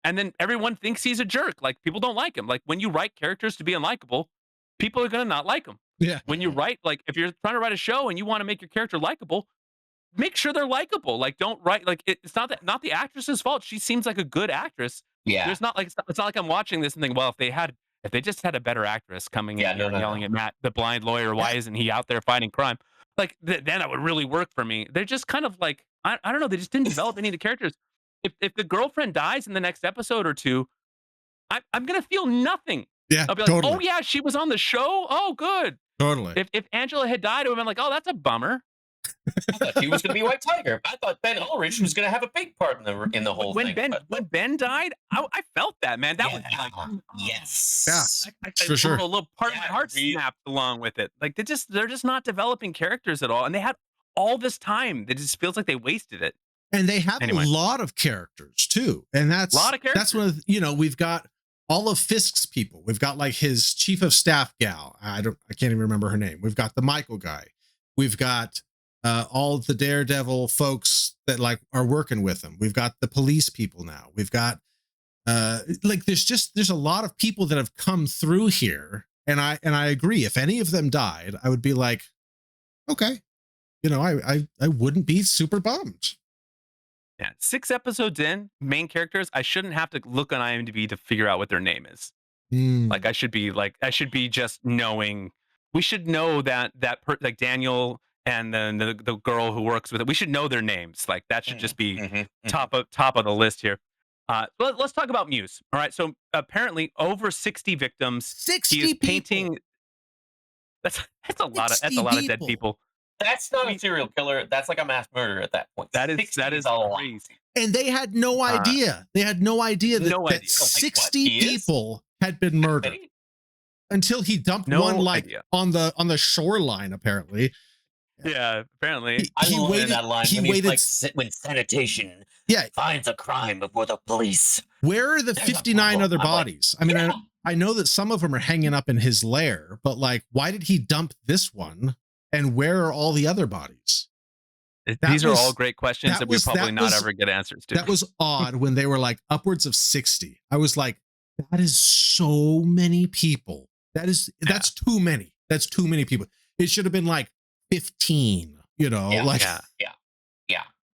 Speaker 2: and then everyone thinks he's a jerk. Like, people don't like him. Like, when you write characters to be unlikable, people are gonna not like them.
Speaker 1: Yeah.
Speaker 2: When you write, like, if you're trying to write a show and you want to make your character likable, make sure they're likable. Like, don't write like it's not the actress's fault. She seems like a good actress.
Speaker 3: Yeah.
Speaker 2: There's not like it's not like I'm watching this and thinking, well, if they just had a better actress coming in here and yelling at Matt, the blind lawyer, why isn't he out there fighting crime? Like, then it would really work for me. They're just kind of like, I don't know. They just didn't develop any of the characters. If the girlfriend dies in the next episode or 2, I'm gonna feel nothing.
Speaker 1: Yeah.
Speaker 2: I'll be like, oh yeah, she was on the show. Oh, good.
Speaker 1: Totally.
Speaker 2: If Angela had died, I would have been like, oh, that's a bummer.
Speaker 3: I thought he was going to be White Tiger. I thought Ben Ulrich was going to have a big part in the whole thing.
Speaker 2: When Ben died, I felt that, man. That was like,
Speaker 3: yes,
Speaker 1: for sure.
Speaker 2: A little part of my heart snapped along with it. Like, they're just not developing characters at all, and they had all this time. It just feels like they wasted it.
Speaker 1: And they have a lot of characters too, and that's one of we've got all of Fisk's people. We've got like his chief of staff gal. I can't even remember her name. We've got the Michael guy. We've got all the Daredevil folks that like are working with him. We've got the police people now. We've got like there's a lot of people that have come through here, and I agree. If any of them died, I would be like, okay, I wouldn't be super bummed.
Speaker 2: Yeah, 6 episodes in, main characters, I shouldn't have to look on IMDb to figure out what their name is. Like, I should be just knowing. We should know that like Daniel and then the girl who works with it. We should know their names. Like, that should just be top of the list here. Let's talk about Muse. All right, so apparently over 60 victims.
Speaker 1: 60
Speaker 2: he is
Speaker 1: people.
Speaker 2: Painting. That's a lot of dead people.
Speaker 3: That's not a serial killer. That's like a mass murder at that point.
Speaker 2: That is crazy.
Speaker 1: And they had no idea. They had no idea that 60 people had been murdered until he dumped one on the shoreline. Apparently.
Speaker 2: Yeah, apparently.
Speaker 3: He waited that line. He waited like, when sanitation finds a crime before the police.
Speaker 1: Where are the 59 other bodies? I mean, I know that some of them are hanging up in his lair, but like, why did he dump this one? And where are all the other bodies?
Speaker 2: These are all great questions that we probably not ever get answers to.
Speaker 1: That was odd when they were like upwards of 60. I was like, that is so many people. That's too many. That's too many people. It should have been like 15,
Speaker 3: Yeah.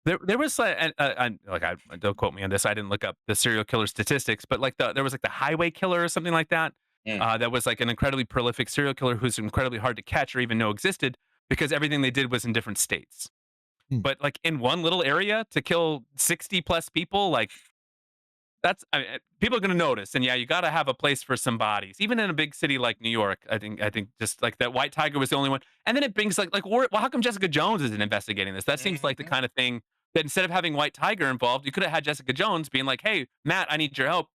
Speaker 2: There was like don't quote me on this. I didn't look up the serial killer statistics, but like there was like the highway killer or something like that. That was like an incredibly prolific serial killer who's incredibly hard to catch or even know existed because everything they did was in different states. But like in one little area to kill 60 plus people, like people are going to notice. And yeah, you got to have a place for some bodies, even in a big city like New York. I think just like that White Tiger was the only one. And then it brings like, well, how come Jessica Jones isn't investigating this? That seems like the kind of thing that instead of having White Tiger involved, you could have had Jessica Jones being like, "Hey, Matt, I need your help.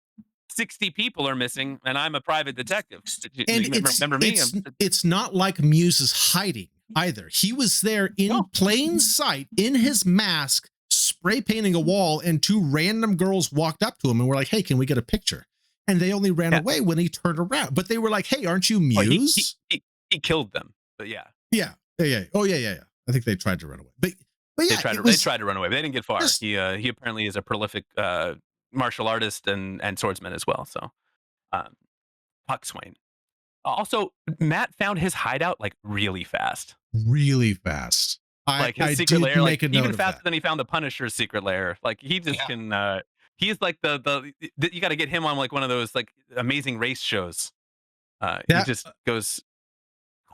Speaker 2: 60 people are missing, and I'm a private detective.
Speaker 1: And
Speaker 2: Remember me?"
Speaker 1: it's not like Muse is hiding either. He was there in
Speaker 2: No.
Speaker 1: plain sight in his mask, spray painting a wall, and two random girls walked up to him and were like, "Hey, can we get a picture?" And they only ran away when he turned around. But they were like, "Hey, aren't you Muse?"
Speaker 2: Well, he killed them, but yeah.
Speaker 1: Yeah. Oh, yeah. I think they tried to run away. But yeah,
Speaker 2: they tried to run away, but they didn't get far.
Speaker 1: Just,
Speaker 2: He apparently is a prolific martial artist and swordsman as well. So, Puck Swain. Also, Matt found his hideout like really fast.
Speaker 1: really fast.
Speaker 2: Like his
Speaker 1: I
Speaker 2: secret
Speaker 1: did
Speaker 2: lair,
Speaker 1: make
Speaker 2: like
Speaker 1: a note
Speaker 2: even
Speaker 1: of
Speaker 2: faster
Speaker 1: that.
Speaker 2: than he found the Punisher's secret lair. Like he just can. He's like the you got to get him on like one of those like amazing race shows. He just goes.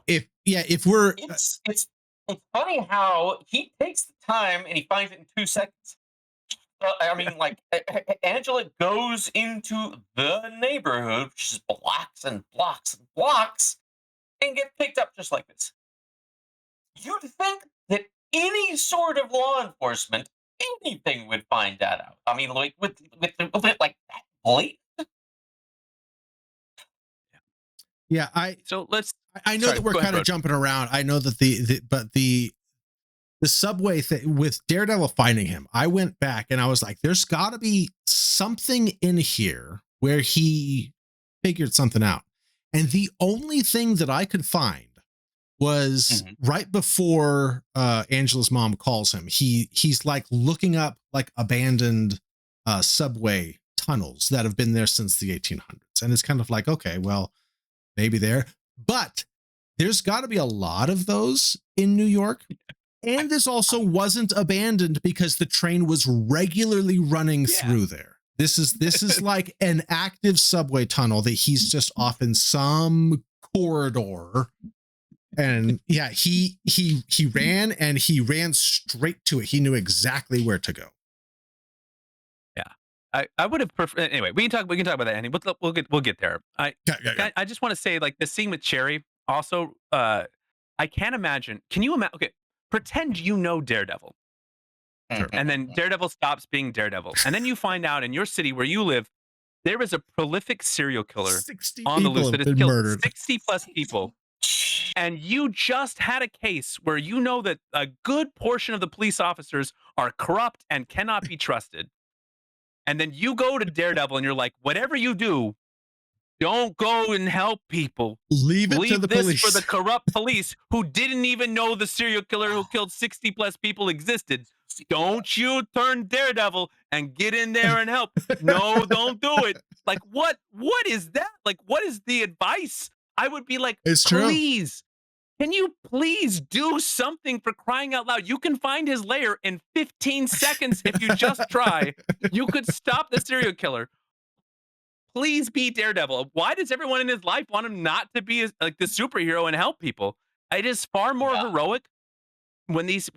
Speaker 1: If we're
Speaker 3: It's funny how he takes the time and he finds it in 2 seconds. I mean, like Angela goes into the neighborhood, which is blocks and blocks and blocks, and get picked up just like this. You'd think that any sort of law enforcement, anything would find that out. I mean, like with it like that blatant.
Speaker 1: yeah,
Speaker 2: So let's.
Speaker 1: I know that we're kind of jumping around. I know that the subway thing with Daredevil finding him, I went back and I was like, there's got to be something in here where he figured something out. And the only thing that I could find was right before Angela's mom calls him. He's like looking up like abandoned subway tunnels that have been there since the 1800s. And it's kind of like, okay, well, maybe there, but there's got to be a lot of those in New York. And this also wasn't abandoned because the train was regularly running through there. This is like an active subway tunnel that he's just off in some corridor. And yeah, he ran and he ran straight to it. He knew exactly where to go.
Speaker 2: Yeah. I would have preferred. Anyway, we can talk about that, Andy. We'll get there. I just want to say, like, the scene with Cherry. Also, I can't imagine. Can you imagine? Okay, pretend you know Daredevil, and then Daredevil stops being Daredevil, and then you find out in your city where you live, there is a prolific serial killer on the loose that has killed murdered 60 plus people. And you just had a case where you know that a good portion of the police officers are corrupt and cannot be trusted. And then you go to Daredevil and you're like, whatever you do, don't go and help people.
Speaker 1: Leave it to the police.
Speaker 2: For the corrupt police who didn't even know the serial killer who killed 60 plus people existed. Don't you turn Daredevil and get in there and help. No, don't do it. Like, what is that? Like, what is the advice? I would be like, please, can you please do something, for crying out loud? You can find his lair in 15 seconds if you just try. You could stop the serial killer. Please be Daredevil. Why does everyone in his life want him not to be like the superhero and help people? It is far more heroic in these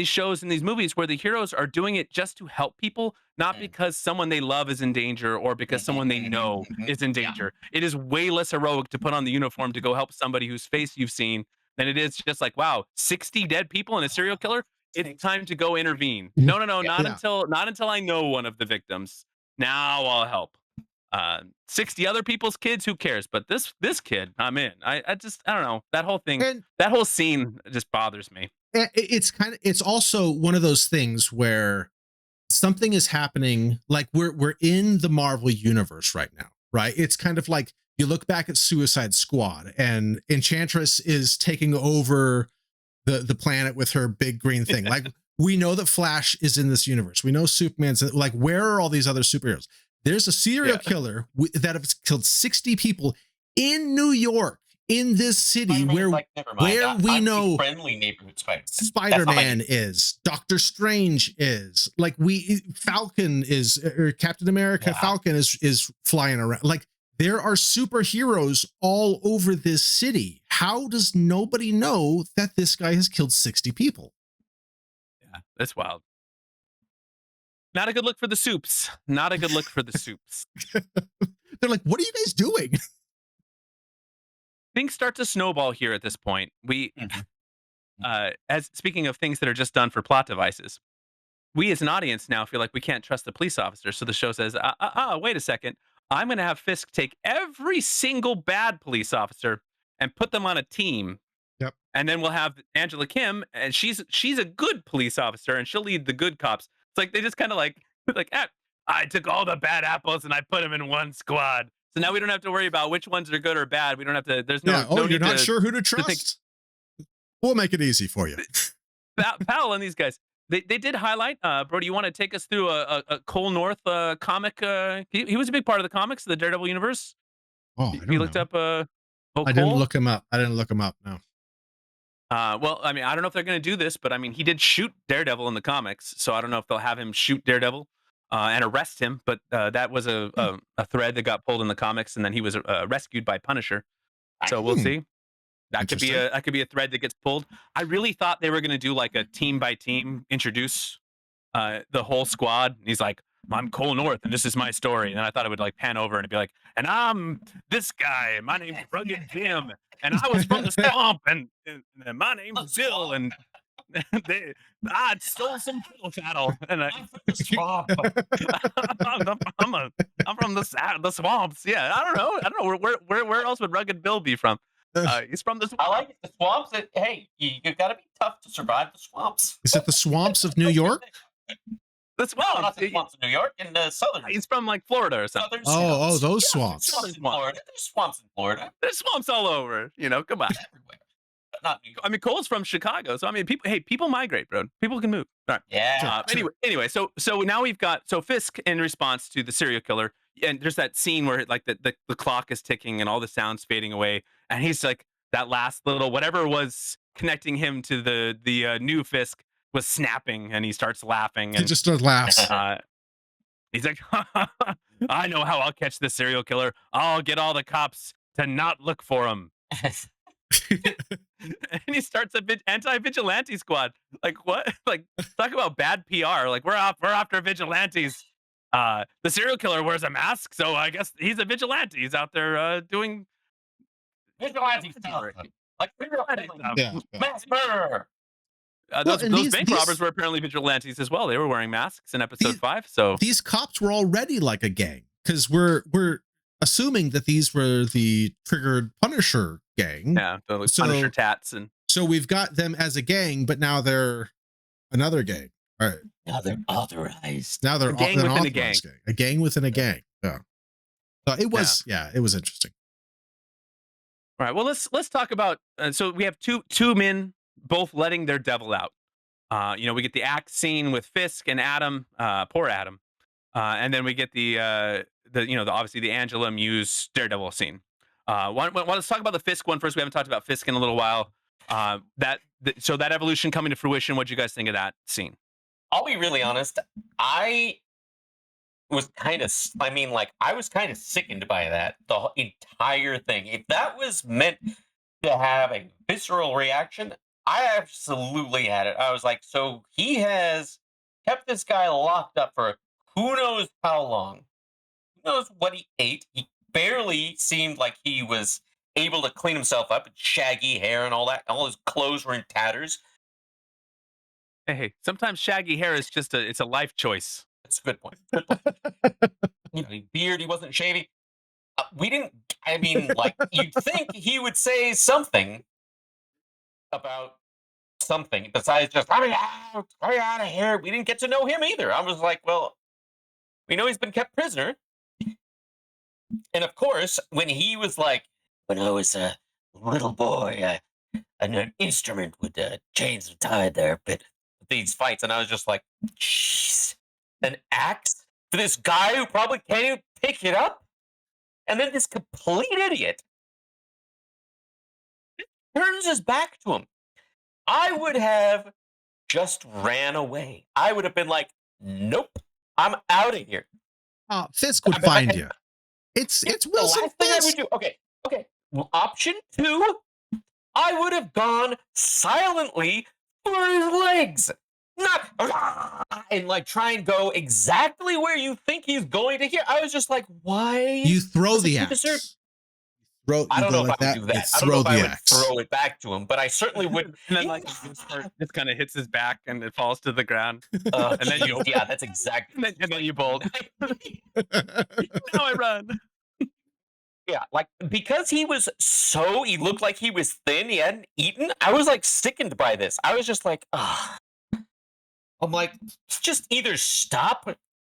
Speaker 2: shows and these movies where the heroes are doing it just to help people, not because someone they love is in danger or because someone they know is in danger. It is way less heroic to put on the uniform to go help somebody whose face you've seen than it is just like, wow, 60 dead people and a serial killer. It's time to go intervene. No, not until I know one of the victims. Now I'll help. 60 other people's kids, who cares? But this kid, I'm in. I don't know. That whole thing, that whole scene just bothers me.
Speaker 1: It's also one of those things where something is happening. Like we're in the Marvel universe right now, right? It's kind of like you look back at Suicide Squad and Enchantress is taking over the planet with her big green thing. Like we know that Flash is in this universe. We know Superman's like, where are all these other superheroes? There's a serial killer that has killed 60 people in New York, in this city where we know
Speaker 3: friendly neighborhood
Speaker 1: Spider-Man is, Doctor Strange is, like Falcon is, or Captain America Falcon is flying around. Like there are superheroes all over this city. How does nobody know that this guy has killed 60 people?
Speaker 2: Yeah, that's wild. Not a good look for the soups. Not a good look for the soups.
Speaker 1: They're like, what are you guys doing?
Speaker 2: Things start to snowball here at this point. We, as speaking of things that are just done for plot devices, we as an audience now feel like we can't trust the police officer. So the show says, wait a second. I'm going to have Fisk take every single bad police officer and put them on a team.
Speaker 1: Yep.
Speaker 2: And then we'll have Angela Kim, and she's a good police officer, and she'll lead the good cops. It's like they just kind of like I took all the bad apples and I put them in one squad. So now we don't have to worry about which ones are good or bad. We don't have to. There's no.
Speaker 1: Yeah. Oh,
Speaker 2: no
Speaker 1: you're
Speaker 2: need
Speaker 1: not
Speaker 2: to,
Speaker 1: sure who to trust?
Speaker 2: think,
Speaker 1: We'll make it easy for you.
Speaker 2: Powell and these guys. They did highlight. Brody, you want to take us through a Cole North comic? He was a big part of the comics, the Daredevil universe.
Speaker 1: Oh, I don't
Speaker 2: You looked
Speaker 1: know.
Speaker 2: up.
Speaker 1: I didn't look him up. No.
Speaker 2: Well, I mean, I don't know if they're going to do this, but I mean, he did shoot Daredevil in the comics, so I don't know if they'll have him shoot Daredevil and arrest him. But that was a thread that got pulled in the comics, and then he was rescued by Punisher. So we'll see. That could be a thread that gets pulled. I really thought they were going to do like a team by team introduce the whole squad. And he's like, I'm Cole North, and this is my story. And I thought it would like pan over and it'd be like, and I'm this guy. My name's Rugged Jim, and I was from the swamp, and my name's Bill, and I stole some cattle, and I'm from the swamp. I'm from the swamps. Yeah, I don't know. Where else would Rugged Bill be from? He's from the swamp.
Speaker 3: I like it. The swamps. Hey, you got to be tough to survive the swamps.
Speaker 1: Is it the swamps of New York?
Speaker 2: The swamps.
Speaker 3: No, not the swamps of New York. In the southern.
Speaker 2: He's from like Florida or something.
Speaker 1: Oh, those swamps.
Speaker 3: Swamps in Florida. There's swamps in Florida.
Speaker 2: There's swamps all over. You know, come on.
Speaker 3: Everywhere. But not New York.
Speaker 2: I mean, Cole's from Chicago, so I mean, people migrate, bro. People can move. All right.
Speaker 3: Yeah.
Speaker 2: Anyway, so now we've got Fisk in response to the serial killer, and there's that scene where like the clock is ticking and all the sounds fading away, and he's like that last little whatever was connecting him to the new Fisk was snapping, and he starts laughing. And
Speaker 1: He just laughs.
Speaker 2: He's like, I know how I'll catch this serial killer. I'll get all the cops to not look for him. And he starts a anti-vigilante squad. Like what? Like talk about bad PR. Like we're after vigilantes. The serial killer wears a mask, so I guess he's a vigilante. He's out there doing
Speaker 3: vigilante stuff. Like vigilante stuff.
Speaker 1: Yeah.
Speaker 3: Mass murder.
Speaker 2: Those bank robbers were apparently vigilantes as well. They were wearing masks in episode 5. So
Speaker 1: these cops were already like a gang, because we're assuming that these were the triggered Punisher gang.
Speaker 2: Yeah, the Punisher tats, and
Speaker 1: so we've got them as a gang, but now they're another gang. All right.
Speaker 3: Now they're authorized.
Speaker 1: Now they're
Speaker 2: a gang within a gang.
Speaker 1: A gang within a gang. Yeah. So it was it was interesting.
Speaker 2: All right. Well, let's talk about. So we have two men both letting their devil out. We get the act scene with Fisk and Adam, poor Adam, and then we get the obviously the Angela Muse Daredevil scene. Let's talk about the Fisk one first. We haven't talked about Fisk in a little while. So that evolution coming to fruition. What do you guys think of that scene?
Speaker 3: I'll be really honest. I was kind of sickened by that, the entire thing. If that was meant to have a visceral reaction, I absolutely had it. I was like, so he has kept this guy locked up for who knows how long. Who knows what he ate. He barely seemed like he was able to clean himself up, with shaggy hair and all that. All his clothes were in tatters.
Speaker 2: Hey, sometimes shaggy hair is just it's a life choice.
Speaker 3: That's a good point. Beard, he wasn't shaving. You'd think he would say something about something besides just, hurry out of here. We didn't get to know him either. I was like, well, we know he's been kept prisoner. And of course, when he was like, when I was a little boy, an instrument with chains were tied there, but these fights, and I was just like, jeez, an axe for this guy who probably can't even pick it up? And then this complete idiot turns his back to him. I would have just ran away. I would have been like, nope, I'm out of here.
Speaker 1: Fisk would find you. It's Wilson
Speaker 3: Fisk. I would do. Okay. Well, option 2, I would have gone silently for his legs. Not and like try and go exactly where you think he's going to hear. I was just like, why?
Speaker 1: You throw the axe.
Speaker 3: I don't know if I
Speaker 1: like
Speaker 3: would
Speaker 1: that.
Speaker 3: do that.
Speaker 1: It's
Speaker 3: I don't know
Speaker 1: throw
Speaker 3: if I
Speaker 1: the
Speaker 3: would
Speaker 1: axe.
Speaker 3: throw it back to him, but I certainly would.
Speaker 2: And then like this part just kind of hits his back and it falls to the ground.
Speaker 3: Oh,
Speaker 2: And then you
Speaker 3: geez, yeah, that's exactly.
Speaker 2: and then you bolt. Now I run.
Speaker 3: Yeah, like because he looked like he was thin, he hadn't eaten. I was like sickened by this. I was just like, ah. I'm like, just either stop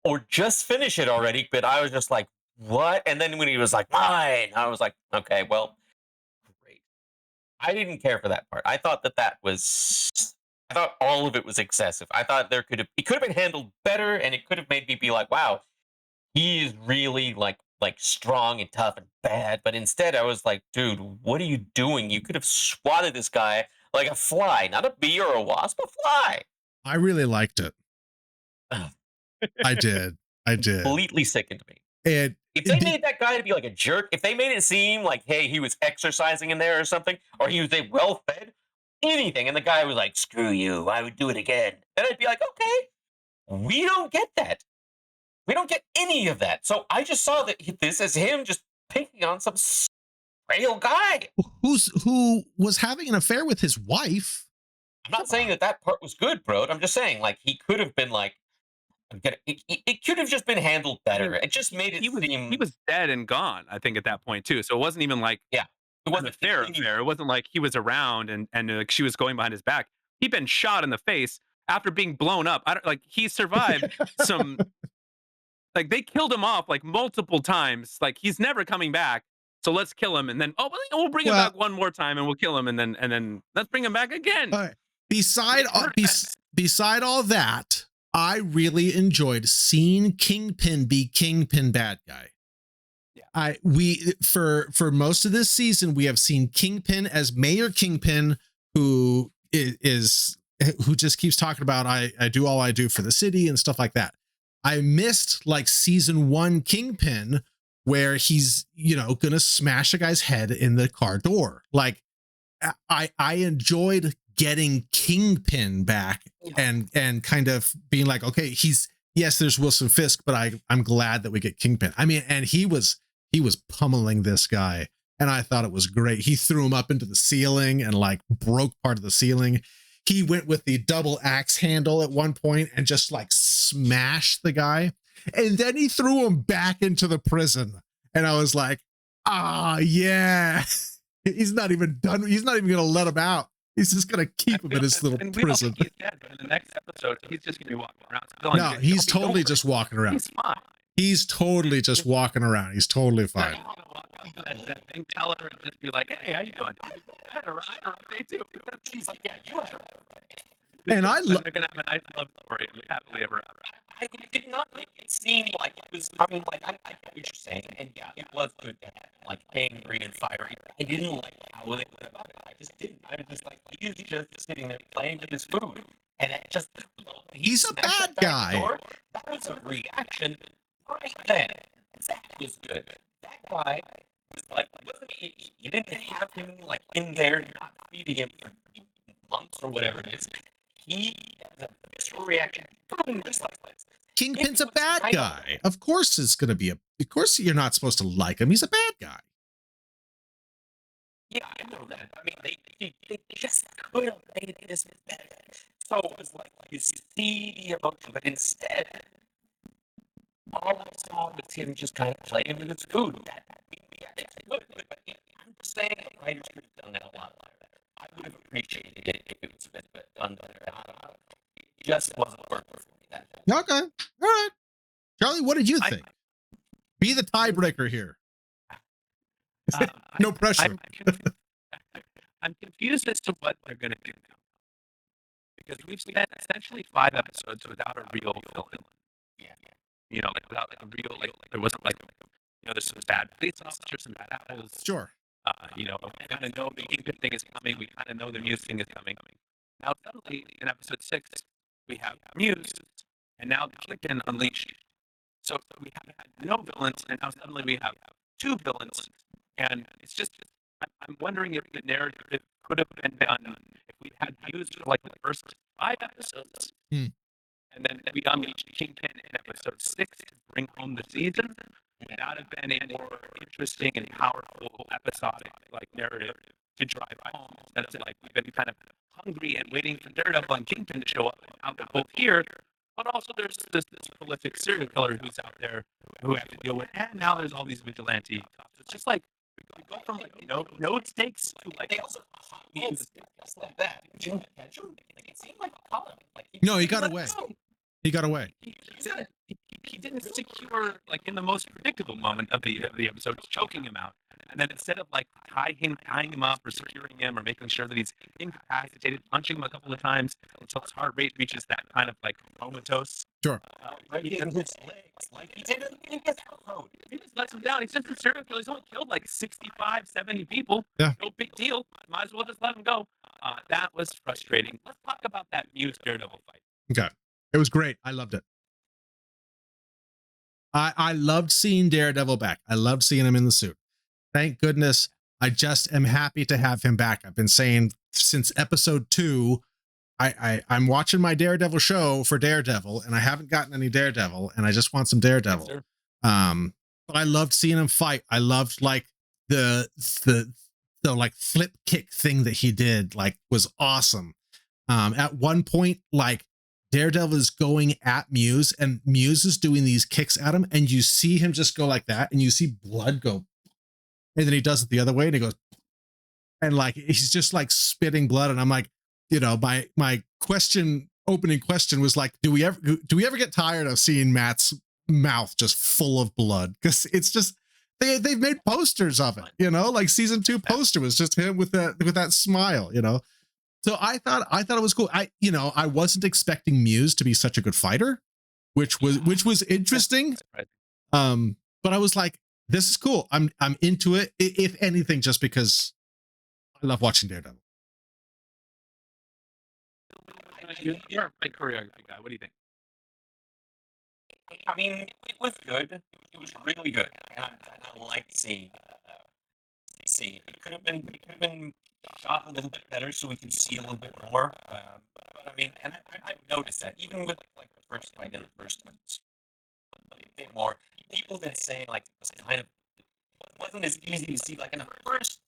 Speaker 3: or just finish it already. But I was just like, what? And then when he was like, mine, I was like, okay, well, great. I didn't care for that part. I thought I thought all of it was excessive. I thought it could have been handled better, and it could have made me be like, wow, he is really like strong and tough and bad. But instead, I was like, dude, what are you doing? You could have swatted this guy like a fly, not a bee or a wasp, a fly.
Speaker 1: I really liked it. I did.
Speaker 3: Completely sickened me.
Speaker 1: And
Speaker 3: If they made that guy to be like a jerk, if they made it seem like, hey, he was exercising in there or something, or he was well fed, anything, and the guy was like, screw you, I would do it again, then I'd be like, okay, we don't get that. We don't get any of that. So I just saw this as him just picking on some frail guy.
Speaker 1: who was having an affair with his wife.
Speaker 3: I'm not saying that part was good, bro. I'm just saying, like, he could have been like, it could have just been handled better. It just made it seem
Speaker 2: he was dead and gone, I think, at that point too. So it wasn't even like
Speaker 3: it wasn't
Speaker 2: an affair. It wasn't like he was around and like she was going behind his back. He'd been shot in the face after being blown up. I don't like he survived some like they killed him off like multiple times. Like he's never coming back. So let's kill him and then we'll bring him back one more time and we'll kill him and then let's bring him back again.
Speaker 1: All right. Beside all that, I really enjoyed seeing Kingpin be Kingpin bad guy. Yeah. For most of this season, we have seen Kingpin as Mayor Kingpin, who just keeps talking about I do all I do for the city and stuff like that. I missed like season 1 Kingpin where he's, gonna smash a guy's head in the car door. Like I enjoyed getting Kingpin back and kind of being like, okay, yes, there's Wilson Fisk, but I'm glad that we get Kingpin. I mean, and he was pummeling this guy, and I thought it was great. He threw him up into the ceiling and like broke part of the ceiling. He went with the double axe handle at one point and just like smashed the guy, and then he threw him back into the prison. And I was like, yeah. He's not even done. He's not even going to let him out. He's just going to keep him in his little prison.
Speaker 2: He's dead, but in the next episode, he's just going to be walking around.
Speaker 1: No, he's totally just walking around.
Speaker 2: He's fine.
Speaker 1: He's totally just walking around. He's totally fine.
Speaker 2: That thing, tell her and just be like, hey, how you doing? I had a day too. She's like, yeah, you had a
Speaker 1: and I love.
Speaker 2: They're gonna have a nice love story and happily ever after.
Speaker 3: I did not make it seem like it was. I mean, like I get what you're saying, and yeah, it was good to have him, like angry and fiery. I didn't like how they went about it. I just didn't. I was just like, he's just sitting there playing with his food, and it just.
Speaker 1: He's a bad guy.
Speaker 3: Door, that was a reaction right then. That was good. That guy was like, you didn't have him like in there, not feeding him for months or whatever it is. He has a visceral reaction. Just like this.
Speaker 1: Kingpin's a bad guy. Of course it's going to be of course you're not supposed to like him. He's a bad guy.
Speaker 3: Yeah, I know that. I mean, they just could have made this better. So it was like, you see the emotion, but instead, all I saw was him just kind of playing with his food. It's good, but I'm just saying the writers could have done that a lot better. I would have appreciated it if it was done better. It just wasn't working for me that day.
Speaker 1: Okay. All right. Charlie, what did you think? Be the tiebreaker here. No pressure.
Speaker 2: I'm confused as to what they're going to do now. Because we've spent essentially 5 episodes without a real villain. Yeah. Like without like a real, like there wasn't like, there's some bad police officers, some bad apples.
Speaker 1: Sure.
Speaker 2: We kind of know the Kingpin thing is coming. We kind of know the Muse thing is coming. Now suddenly in episode 6, we have Muse, and now Kingpin unleashed. So we have had no villains, and now suddenly we have 2 villains, and it's just I'm wondering if the narrative could have been done if we had Muse for like the first 5 episodes, and then we unleashed Kingpin in episode 6 to bring home the season. would not have been a more interesting and powerful episodic like narrative to drive home instead of like we've been kind of hungry and waiting for Daredevil and Kingpin to show up, and now they're both here. But also there's this prolific serial killer who's out there who we have to deal with, and now there's all these vigilante cops. It's just like we go from like no stakes to like
Speaker 3: They also just like that. Jim, like it seemed like a column. Like
Speaker 1: No, he got away. He got away.
Speaker 2: He didn't secure like in the most predictable moment of the episode, choking him out, and then instead of like tying him up or securing him or making sure that he's incapacitated, punching him a couple of times until his heart rate reaches that kind of like comatose.
Speaker 1: Sure.
Speaker 3: Right in his legs, like he didn't get code.
Speaker 2: He just lets him down. He's just a serial killer. He's only killed like 65, 70 people.
Speaker 1: Yeah.
Speaker 2: No big deal. Might as well just let him go. That was frustrating. Let's talk about that Muse Daredevil fight.
Speaker 1: Okay. It was great. I loved it. I loved seeing Daredevil back. I loved seeing him in the suit. Thank goodness. I just am happy to have him back. I've been saying since episode 2, I'm watching my Daredevil show for Daredevil, and I haven't gotten any Daredevil, and I just want some Daredevil.
Speaker 2: Yes,
Speaker 1: But I loved seeing him fight. I loved like the like flip kick thing that he did, like was awesome. At one point, like Daredevil is going at Muse, and Muse is doing these kicks at him, and you see him just go like that, and you see blood go, and then he does it the other way, and he goes, and like he's just like spitting blood, and I'm like, my opening question was like, do we ever get tired of seeing Matt's mouth just full of blood? Because it's just they've made posters of it, like season 2 poster was just him with that smile, So I thought it was cool. I wasn't expecting Muse to be such a good fighter, which was interesting. But I was like, this is cool. I'm into it. If anything, just because I love watching Daredevil.
Speaker 2: You're a big choreography guy. What do you think?
Speaker 3: I mean, it was good. It was really good. And I liked seeing. It could have been shot a little bit better so we could see a little bit more. But I mean, and I've noticed that even with like the first fight and the first ones, a bit more. People have been saying like it was kind of it wasn't as easy to see. Like in the first,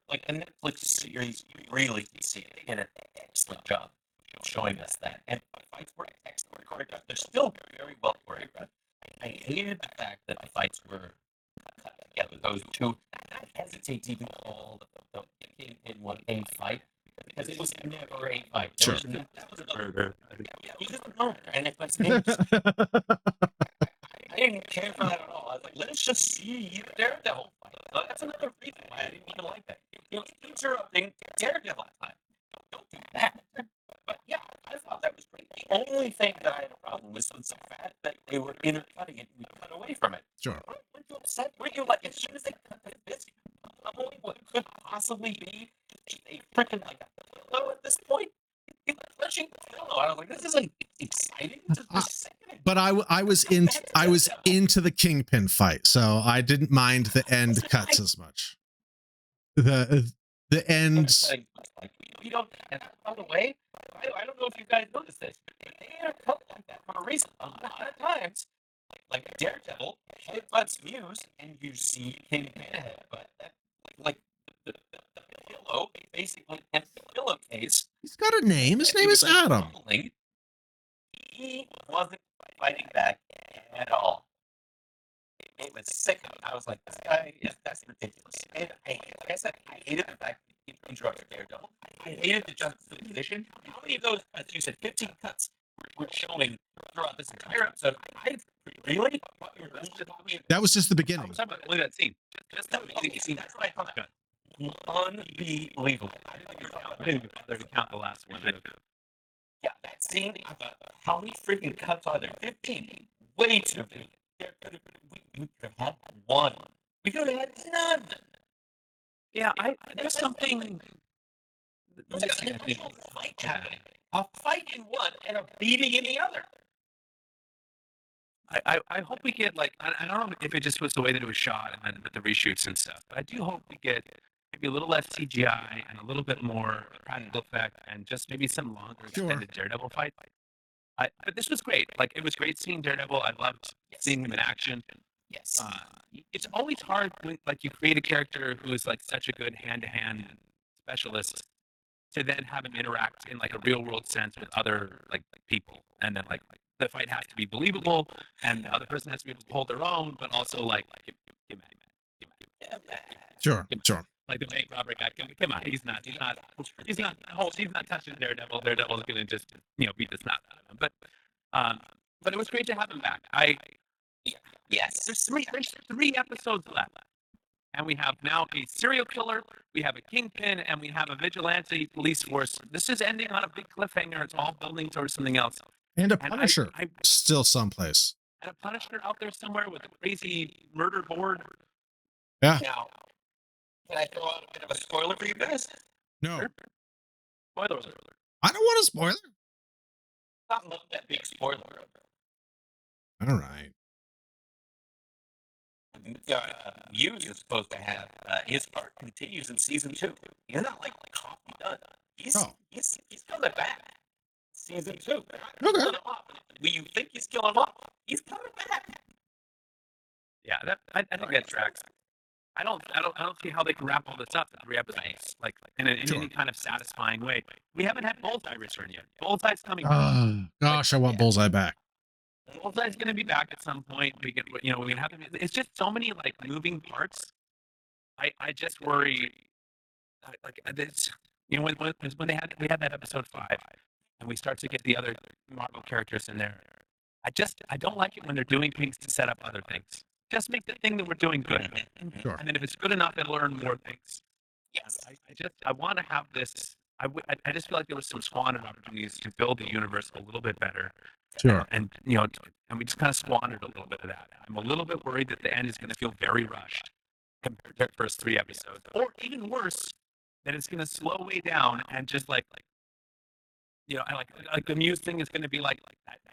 Speaker 3: like the Netflix series, you really can see it. They did an excellent job showing us that. And the fights were excellent choreographed. They're still very well choreographed. I hated the fact that the fights were cut together. Those two. I hesitate to even call the Kingpin one a fight because it was never a fight.
Speaker 1: Sure.
Speaker 3: That was another. Yeah, it was just a murder, and it was. I didn't care for that at all. I was like, let's just see you Daredevil fight. So that's another reason why I didn't even like that. Interrupting Daredevil time. Don't do that. But yeah, I thought that was great. The only thing that I had a problem with was the fact that they were intercutting it and we cut away from it.
Speaker 1: Sure.
Speaker 3: Weren't you upset? Were you like, as soon as they cut this, only what could possibly be a freaking like a pillow at this point? It's touching the pillow. I was like, this isn't exciting.
Speaker 1: But I was into the Kingpin fight, so I didn't mind the end cuts as much. The end.
Speaker 3: We don't. And by the way, I don't know if you guys noticed this, but they intercut like that for a reason. A lot of times, like Daredevil headbutts Muse, and you see Kingpin headbutt that, like the pillow, basically, and the pillowcase.
Speaker 1: He's got a name. His name is Adam.
Speaker 3: He wasn't fighting back at all. It was sick. I was like, this guy, that's ridiculous. And like I said, I hated the fact that he interrupted Daredevil. I hated the juxtaposition. How many of those, as you said, 15 cuts were showing throughout this entire episode? Really?
Speaker 1: That was just the beginning.
Speaker 2: I was talking about only that scene. Just that beginning scene.
Speaker 3: That's what I thought. Unbelievable.
Speaker 2: I didn't bother to count the last one.
Speaker 3: Yeah, that scene, I thought, how many freaking cuts are there? 15. Way too many. We could have had one. We could have had none.
Speaker 2: Yeah, there's something.
Speaker 3: There's like an actual fight happening. A fight in one and a beating in the other.
Speaker 2: I hope we get like I don't know if it just was the way that it was shot and then with the reshoots and stuff, but I do hope we get maybe a little less CGI and a little bit more practical effect and just maybe some longer extended Daredevil fight. But this was great. Like it was great seeing Daredevil. I loved seeing him in action.
Speaker 3: Yes.
Speaker 2: It's always hard when like you create a character who is like such a good hand-to-hand specialist to then have him interact in like a real world sense with other like people, and then like the fight has to be believable, and the other person has to be able to hold their own, but also like
Speaker 1: Sure, sure.
Speaker 2: like the bank robber guy. Come on, he's not touching Daredevil. Daredevil's gonna just beat the snot out of him. But it was great to have him back.
Speaker 3: Yes.
Speaker 2: There's three episodes left. And we have now a serial killer, we have a kingpin, and we have a vigilante police force. This is ending on a big cliffhanger. It's all building towards something else.
Speaker 1: And a
Speaker 2: And
Speaker 1: Punisher
Speaker 2: I
Speaker 1: still someplace.
Speaker 2: and a Punisher out there somewhere with a crazy murder board.
Speaker 1: Yeah.
Speaker 3: Now, can I throw out a bit of a spoiler for you guys?
Speaker 1: No,
Speaker 2: Sure. Spoiler alert.
Speaker 1: I don't want a spoiler.
Speaker 3: Not love that big spoiler.
Speaker 1: All right.
Speaker 3: Hughes is supposed to have his part continues in season 2. He's not like coffee done. He's coming back. Season 2.
Speaker 1: Okay.
Speaker 3: Killing him off. When you think he's killing him off, he's coming back.
Speaker 2: Yeah, I think that tracks. I don't see how they can wrap all this up in 3 episodes, like in any kind of satisfying way. We haven't had Bullseye return yet. Bullseye's coming back.
Speaker 1: Gosh, I want Bullseye back.
Speaker 2: Bullseye's going to be back at some point. We have. It's just so many like moving parts. I just worry. Like this, when we had that episode 5, and we start to get the other Marvel characters in there. I don't like it when they're doing things to set up other things. Just make the thing that we're doing good,
Speaker 1: Sure.
Speaker 2: and then if it's good enough, it'll learn more things.
Speaker 3: Yes.
Speaker 2: I want to have this. I just feel like there was some squandered opportunities to build the universe a little bit better.
Speaker 1: Sure.
Speaker 2: And we just kind of squandered a little bit of that. I'm a little bit worried that the end is going to feel very rushed compared to the first 3 episodes, or even worse, that it's going to slow way down and just like the Muse thing is going to be like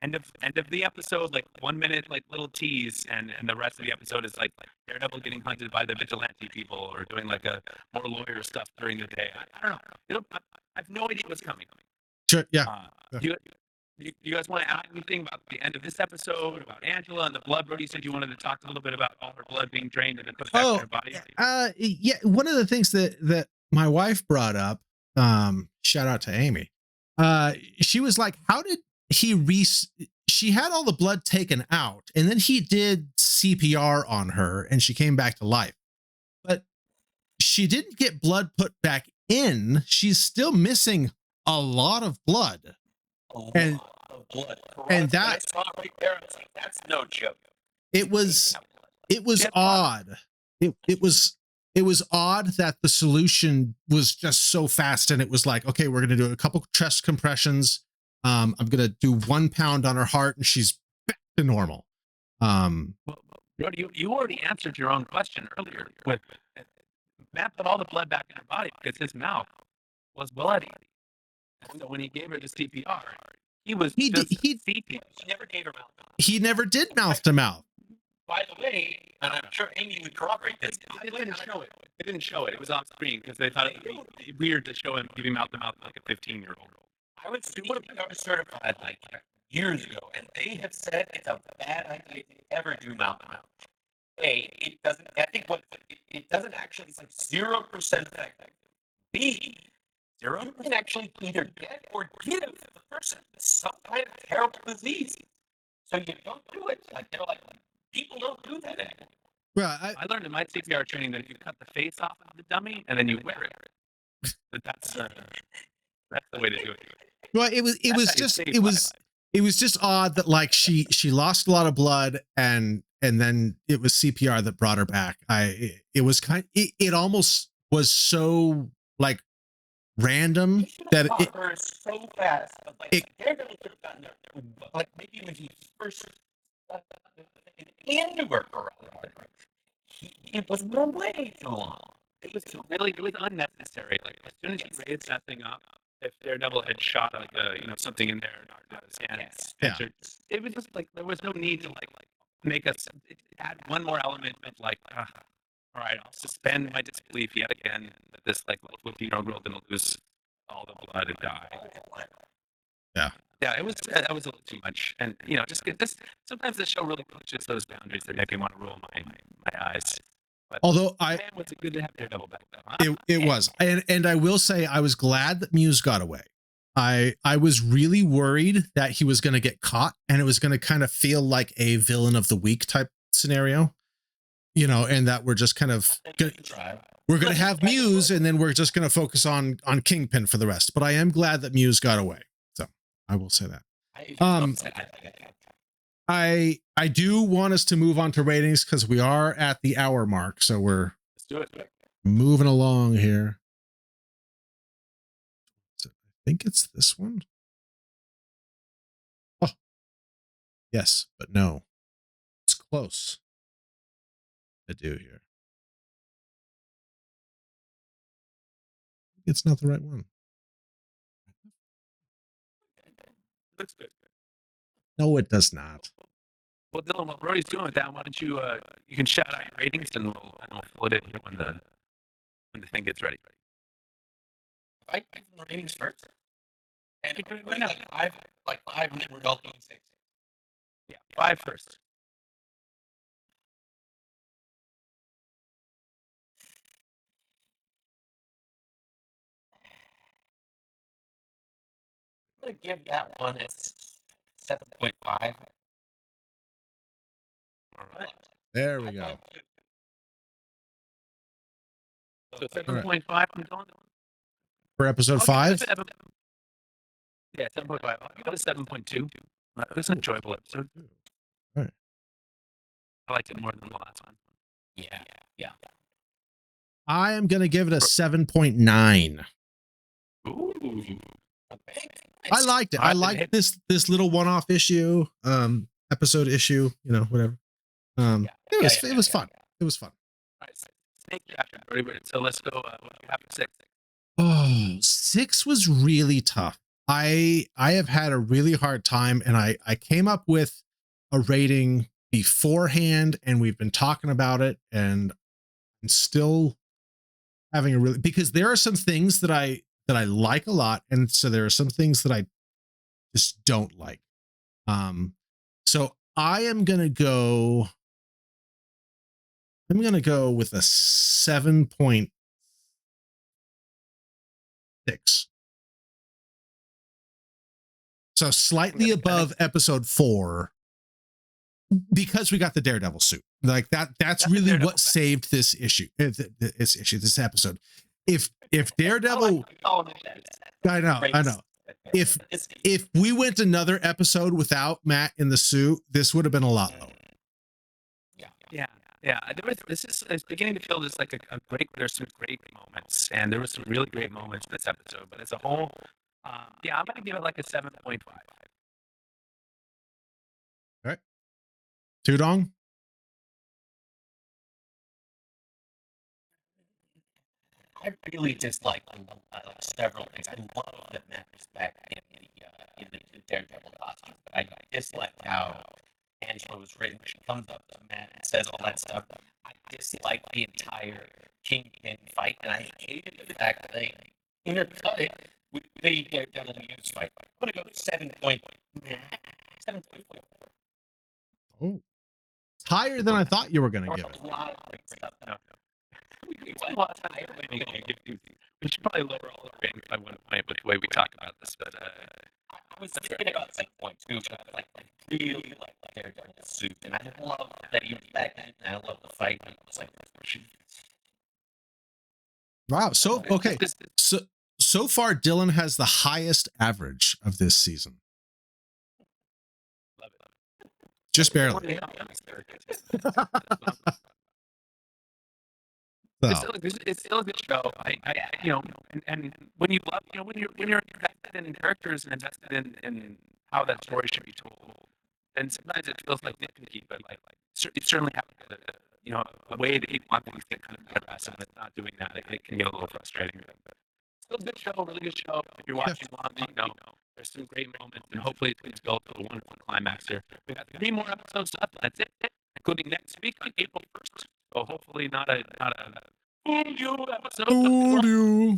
Speaker 2: end of the episode, like 1 minute like little tease, and the rest of the episode is like Daredevil getting hunted by the vigilante people, or doing like a more lawyer stuff during the day. I don't know. I have no idea what's coming.
Speaker 1: Sure. Yeah.
Speaker 2: Do you guys want to add anything about the end of this episode, about Angela and the blood? Brody said you wanted to talk a little bit about all her blood being drained and then put back in her body.
Speaker 1: Yeah. One of the things that my wife brought up, shout out to Amy. She was like, how did he she had all the blood taken out, and then he did CPR on her and she came back to life. But she didn't get blood put back in. She's still missing a lot of blood. And that
Speaker 3: right there, that's no joke.
Speaker 1: it was odd. It was odd that the solution was just so fast, and it was like, okay, we're going to do a couple chest compressions. I'm going to do 1 pound on her heart, and she's back to normal.
Speaker 2: Well, Brody, you already answered your own question earlier with Matt put all the blood back in her body because his mouth was bloody. So when he gave her the CPR, he never gave her mouth.
Speaker 1: He never did mouth to mouth.
Speaker 3: By the way, and I'm sure Amy would corroborate this.
Speaker 2: They didn't show it. They didn't show it. It was off screen because they thought it would be weird to show him giving mouth to mouth like a 15-year-old.
Speaker 3: I would have certified like years ago, and they have said it's a bad idea to ever do mouth to mouth. A, it doesn't. I think it doesn't actually. It's like 0% effective. B, you can actually either get or give the person some kind of terrible disease. So you don't do it. Like they're like, people don't do that anymore.
Speaker 1: Well,
Speaker 2: I learned in my CPR training that if you cut the face off of the dummy and then you wear it, that's the way to do it.
Speaker 1: Well, it was just odd that like she lost a lot of blood, and then it was CPR that brought her back. It almost was so like random that it
Speaker 3: her so fast. But like Daredevil could have gotten there, like maybe when he first into her, it was way too long.
Speaker 2: It was unnecessary. Like as soon as you raised that thing up, if Daredevil had shot like something in there, it was just like there was no need to like make us add one more element of like, all right, I'll suspend my disbelief yet again that this like 15-year-old girl didn't lose all the blood and die.
Speaker 1: Yeah.
Speaker 2: Yeah, it was that was a little too much, and just get this. Sometimes the show really pushes those boundaries that make me want to roll my eyes. But
Speaker 1: Although
Speaker 2: man, was it good to have Daredevil back then? Huh?
Speaker 1: it was, and I will say I was glad that Muse got away. I was really worried that he was going to get caught, and it was going to kind of feel like a villain of the week type scenario, and that we're just kind of we're going to have Muse, and then we're just going to focus on Kingpin for the rest. But I am glad that Muse got away, so I will say that. I do want us to move on to ratings because we are at the hour mark, so
Speaker 2: Let's do it.
Speaker 1: moving along here. So I think it's this one. Oh, yes, but no, it's close. I do here. It's not the right one.
Speaker 2: Looks good.
Speaker 1: No, it does not.
Speaker 2: Well, Dylan, what Brody's doing with that, why don't you you can shout out your ratings and we'll fill it in here when the thing gets ready.
Speaker 3: I give the ratings first. And
Speaker 2: Right now.
Speaker 3: like five, and then we're all doing 6.
Speaker 2: Yeah, 5 first.
Speaker 3: I'm gonna give that one a 7.5.
Speaker 2: All right.
Speaker 1: There we go.
Speaker 2: So 7.5 from Dylan.
Speaker 1: For episode 5.
Speaker 2: Yeah, 7.5. I'll give it a 7.2. It was an enjoyable episode.
Speaker 1: All right.
Speaker 2: I liked it more than the last one.
Speaker 3: Yeah.
Speaker 1: I am going to give it a 7.9.
Speaker 2: Ooh.
Speaker 1: I liked it. I liked this little one-off issue, episode issue, whatever. It was fun. It was fun.
Speaker 2: All right, snake chapter, Brody. So let's go. Chapter 6.
Speaker 1: Oh, 6 was really tough. I have had a really hard time, and I came up with a rating beforehand, and we've been talking about it, and I'm still having a really, because there are some things that I like a lot, and so there are some things that I just don't like. So I am gonna go. I'm gonna go with a 7.6. So slightly above episode 4, because we got the Daredevil suit. Like that's really what saved this issue. This episode. If Daredevil, I know. If we went another episode without Matt in the suit, this would have been a lot lower.
Speaker 2: Yeah. This is it's beginning to feel just like a great. There's some great moments, and there were some really great moments in this episode. But as a whole, I'm gonna give it like a 7.5.
Speaker 1: All right, Tudong.
Speaker 3: I really dislike several things. I love that Matt is back in the Daredevil costume, but I dislike how Angela was written. She comes up to Matt and says all that stuff. I dislike the entire Kingpin fight, and I hated the fact that they intercut it with the Daredevil Muse fight. I'm gonna go 7.4.
Speaker 1: Oh, it's higher than I thought you were going to give it.
Speaker 3: A lot of great stuff.
Speaker 2: We should probably lower all the ratings by 1 point with the way we talk about this, but
Speaker 3: I was thinking about 7.2, but I really like the Daredevil suit, and I love that he was back in, and I love the fight. It was like,
Speaker 1: Wow. So okay. So far, Dylan has the highest average of this season.
Speaker 2: love it.
Speaker 1: Just barely.
Speaker 2: It's still a good show. And when you love, when you're invested in characters and invested in how that story should be told, then sometimes it feels like nitpicky, but you certainly have a way that you want things to kind of progress, and it's not doing that. It can get a little frustrating. But still a good show, really good show. If you're watching along, there's some great moments, and hopefully it's going to build to a wonderful climax here. We got 3 more episodes left. That's it, including next week on April 1st. So hopefully not a fool you episode.
Speaker 1: Fool you.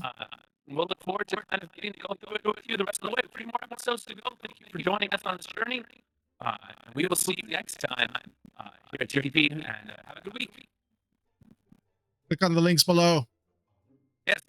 Speaker 2: We'll look forward to kind of getting to go through it with you the rest of the way. 3 more episodes. episodes to go. Thank you for joining us on this journey. We will see you next time here at TTP, and have a good week.
Speaker 1: Click on the links below.
Speaker 2: Yes.